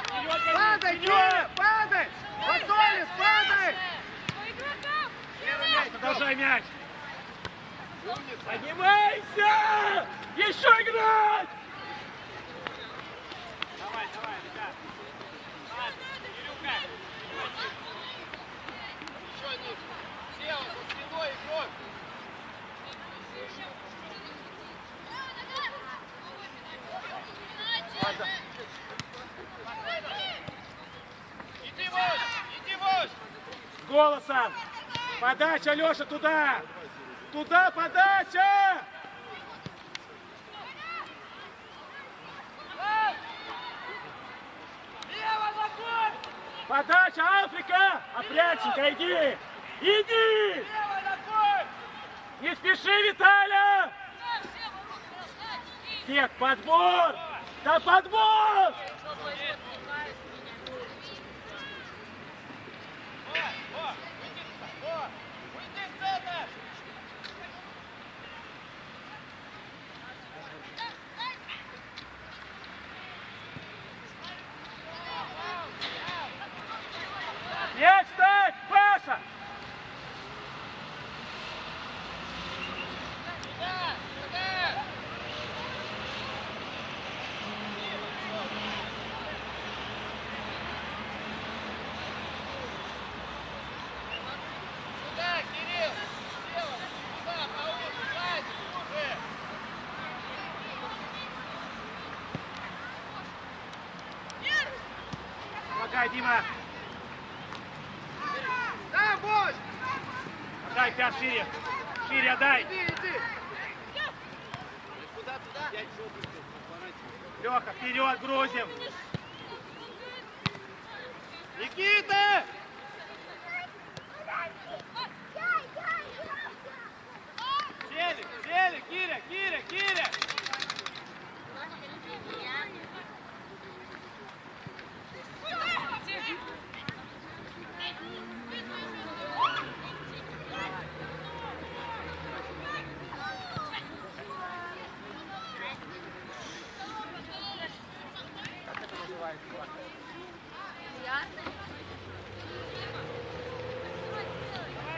Вперед, Падай, Киря! Падай! Готовись, падай! Первый мяч, продолжай мяч! Умница! Поднимайся! Еще играть! Давай, ребят! Кирюха! Еще ниже. Слева, за спиной игрок. Иди, Володя! Колосов! Подача, Леша, туда! Туда подача! Подача, Африка! Опряченко, иди! Иди! Не спеши, Виталя! Нет, подбор! Да подбор! Есть стать, Паша! Помогай, Дима! Да, Бош! Дай пять шире! Шире отдай! Иди! Куда туда? Леха, вперед грузим! Никита! Сели, Киря!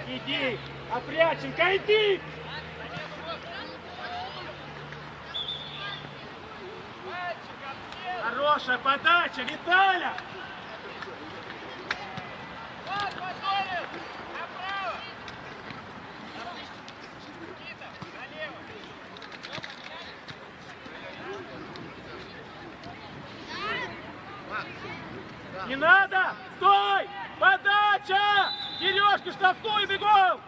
Иди! Опряченко, иди! Хорошая подача, Виталя! Не надо! Стой! Подача! Сережка, штрафную бегом!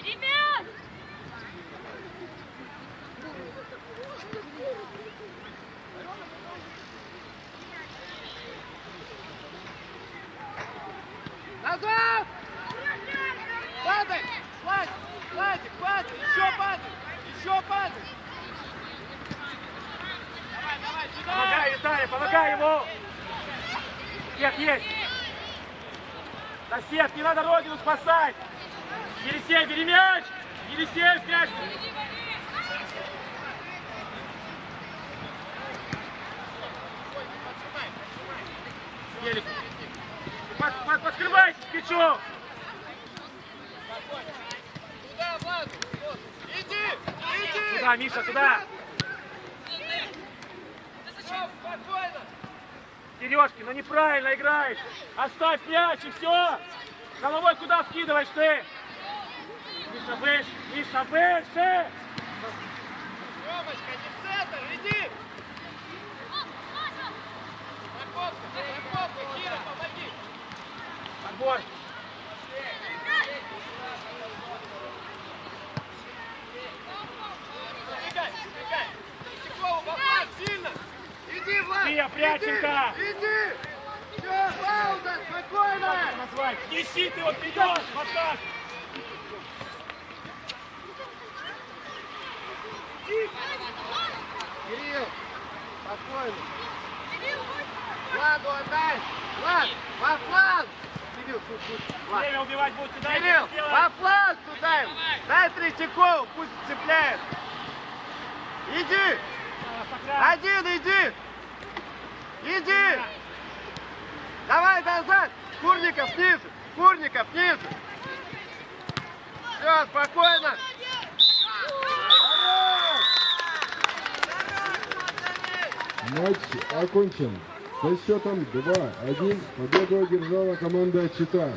Ребят! Назад! Падай! Владик, падай! Еще падай! Давай, сюда! Помогай, Виталя, помогай ему! Сет, есть! Сосед, не надо родину спасать! Елисей, бери мяч! Елисей, мяч! Елик, подкрывайтесь к мячу! Туда, Влад! Иди! Туда, Миша, туда! Спокойно! Сережки, ну неправильно играешь! Оставь мяч и все! Головой куда вкидываешь ты? Миша, выше! Миша, выше! Ромочка, не в центр, иди! Парковка, Кира, помоги! Отбор! Сбегай! Третьякову во фланг, сильно! Иди, Влад! Ты, Опряченко! Иди! Все, пауза, спокойно! Назвать! Неси ты вот идешь! Вот так! Кирилл, спокойно! Владу отдай! Влад, во фланг! Кирилл, тут, Влад! Время убивать будут сюда! Кирилл, во фланг туда им! Дай Третьякову, пусть цепляет! Иди! Один, иди! Иди! Давай назад! Курников ниже! Курников ниже! Все, спокойно! Матч окончен. Со счетом 2-1 победу одержала команда Чита.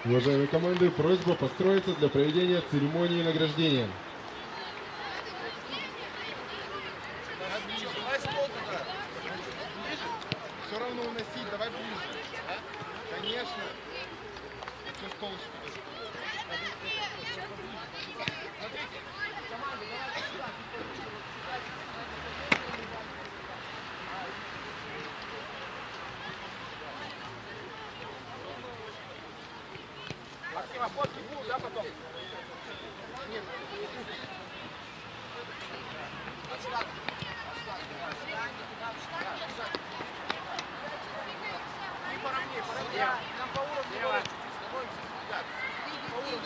Уважаемые команды, просьба построиться для проведения церемонии награждения. Давай стол туда. Ближе. Все равно уносить, давай ближе. Конечно. Все стол еще. Максима, фотки будут, да, потом? И поровнее, поровнее. Нам по уровню становимся. Так, по уровню.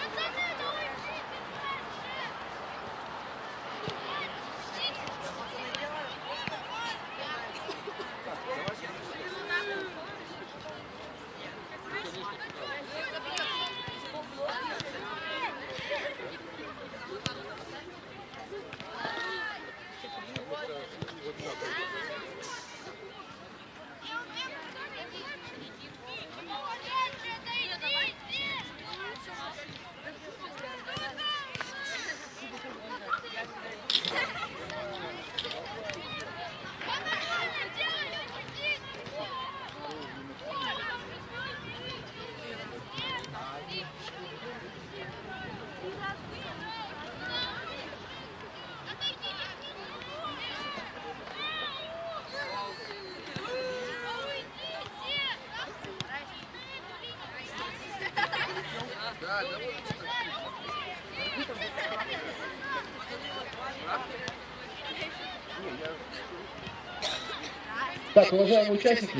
Так, уважаемые участники,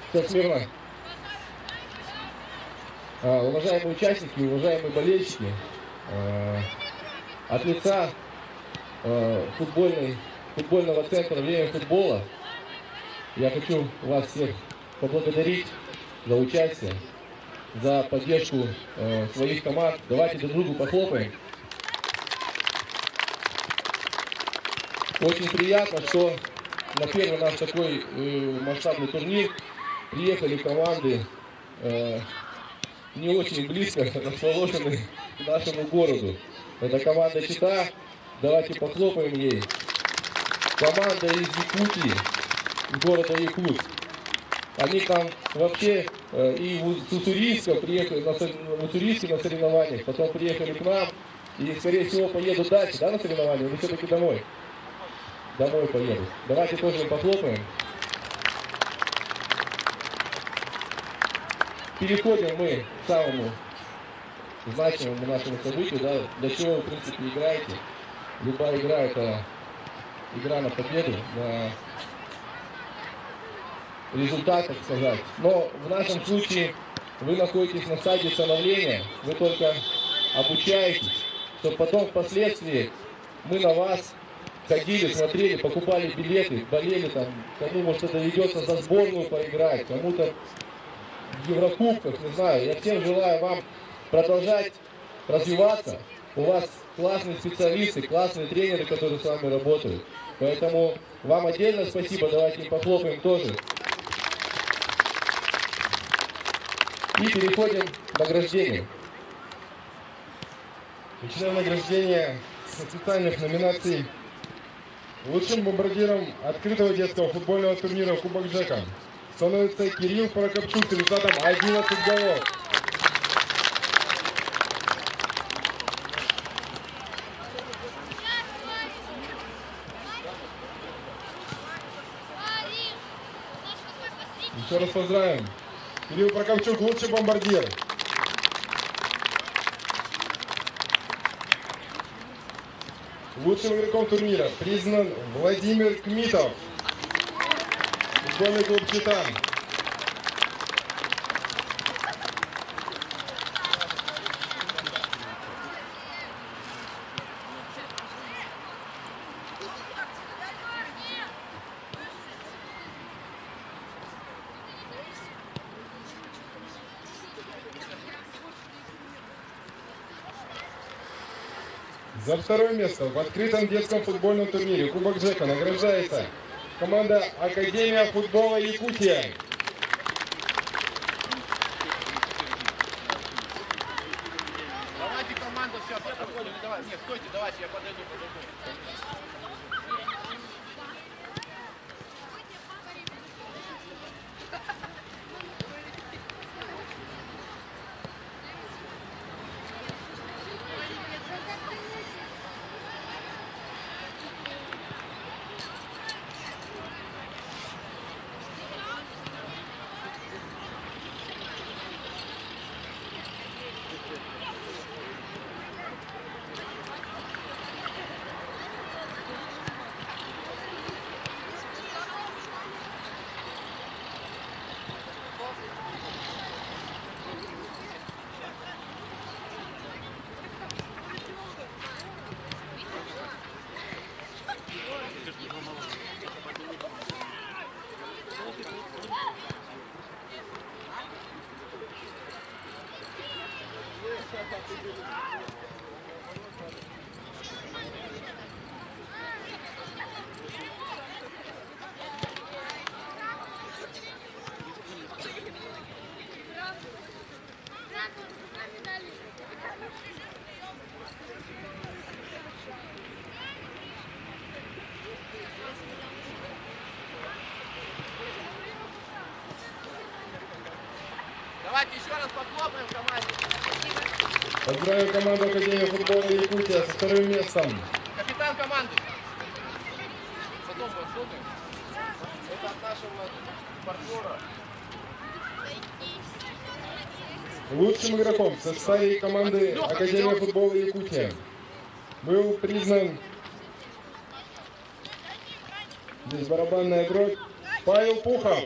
все смирно. Уважаемые участники, уважаемые болельщики, от лица футбольного центра «Время футбола» я хочу вас всех поблагодарить за участие, за поддержку своих команд. Давайте друг другу похлопаем. Очень приятно, что на первый наш такой масштабный турнир приехали команды не очень близко расположенные к нашему городу. Это команда Чита. Давайте похлопаем ей. Команда из Якутии, города Якутск. Они там вообще и в Уссурийске приехали в Уссурийске на соревнованиях, потом приехали к нам и, скорее всего, поедут дальше, да, на соревнования, или все-таки домой? Домой поедут. Давайте тоже им похлопаем. Переходим мы к самому значимому нашему событию, да, для чего вы, в принципе, играете. Любая игра — это игра на победу, на результат, так сказать. Но в нашем случае вы находитесь на стадии становления, вы только обучаетесь, чтобы потом впоследствии мы на вас ходили, смотрели, покупали билеты, болели там, кому, может, это ведется за сборную поиграть, кому-то в Еврокубках, не знаю. Я всем желаю вам продолжать развиваться. У вас классные специалисты, классные тренеры, которые с вами работают. Поэтому вам отдельное спасибо, давайте им похлопаем тоже. И переходим к награждению. Начинаем награждение с официальных номинаций. Лучшим бомбардиром открытого детского футбольного турнира Кубок Жека становится Кирилл Прокопчук с результатом 11 голов. Еще раз поздравим. Кирилл Прокопчук — лучший бомбардир. Лучшим игроком турнира признан Владимир Кмитов, футбольный клуб «Титан». За второе место в открытом детском футбольном турнире Кубок Джека награждается команда Академия футбола Якутия. Давайте команду, все, подходим, давай. Нет, стойте, давайте, я подойду. Давайте еще раз похлопаем команде. Поздравляю команду Академии футбола Якутия со вторым местом. Капитан команды. Потом посмотрим. Это от нашего партнера. Лучшим игроком в составе команды Академия футбола Якутия был признан, здесь барабанная дробь, Павел Пухов.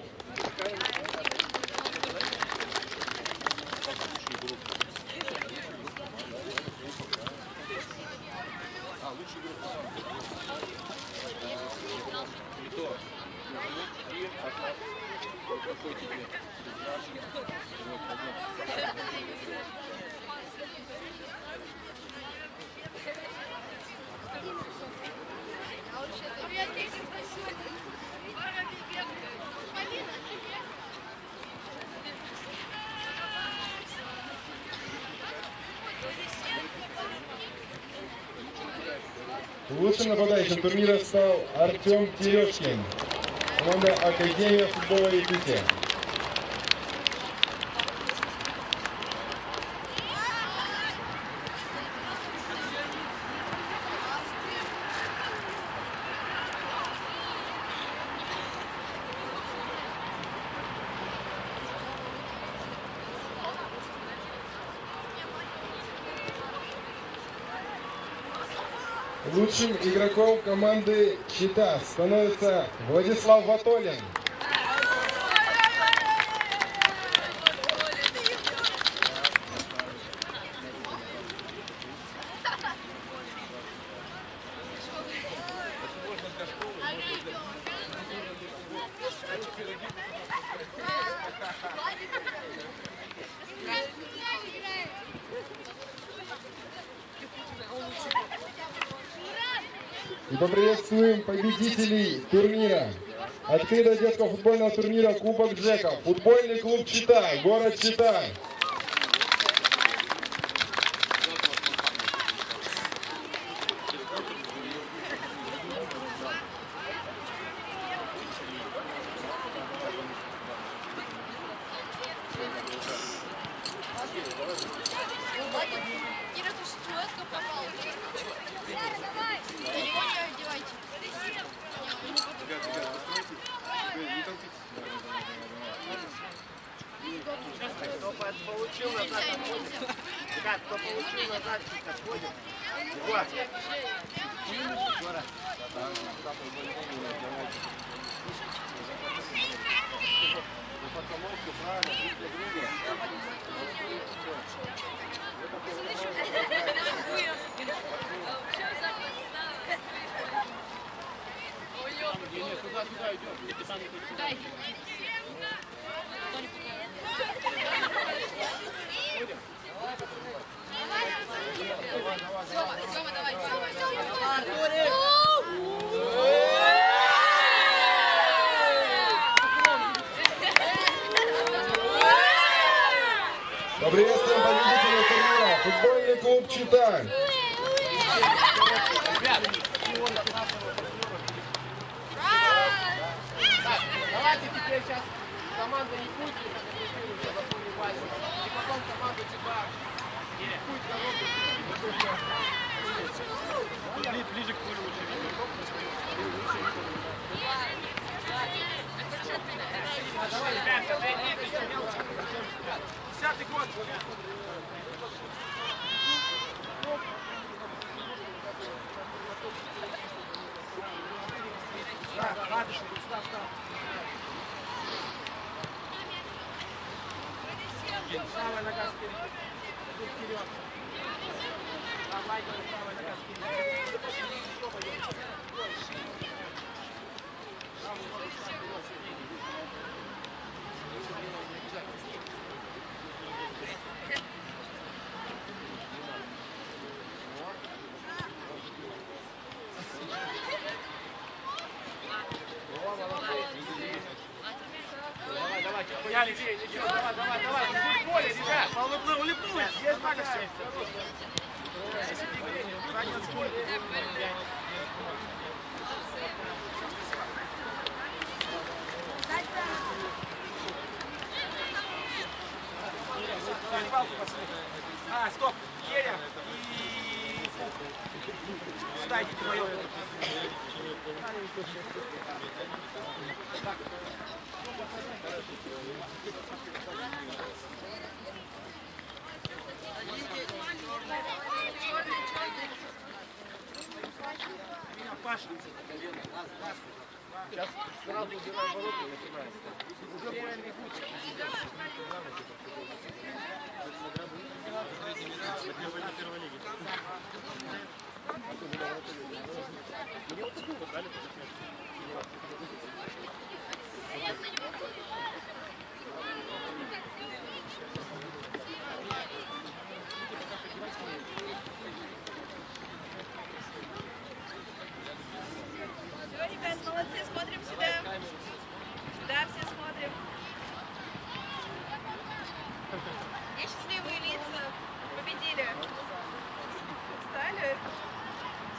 Лучшим нападающим турнира стал Артем Терешкин, команда Академия футбола Якутия. Лучшим игроком команды «Щита» становится Владислав Ватолин. И поприветствуем победителей турнира. Открытого детского футбольного турнира Кубок Джека. Футбольный клуб «Щита», город Щита. Кира, ты четвертку попал. Да его не одевайте. Кто получил назад, отходит. Ребят, кто получил назад, отходит. Вот. Сюда идем. Сёма, давай. Стоп, читай. Так, давайте теперь сейчас команда не будет, как регистрируется в основной базе. И потом команда типа будет коробку. Ближе к полю лучше. Давай, ребята, зайдите, что мелочи. 10-й год. Правая нога вперед. Вперед. Давай, правая нога Давай, давай, не будь боли, ребят. Улыбнулись. Есть нога все. Стоп, Еря и сюда идите вдвоем. Паша. Сейчас сразу убираем ворота и начинаем. Уже больше не будет. Ребят, молодцы, смотрим сюда. Сюда все смотрим. Где счастливые лица? Победили. Встали?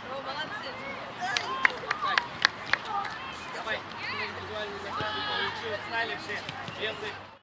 О, молодцы. Давай. Индивидуальный заказ получил. Встали все. Белый.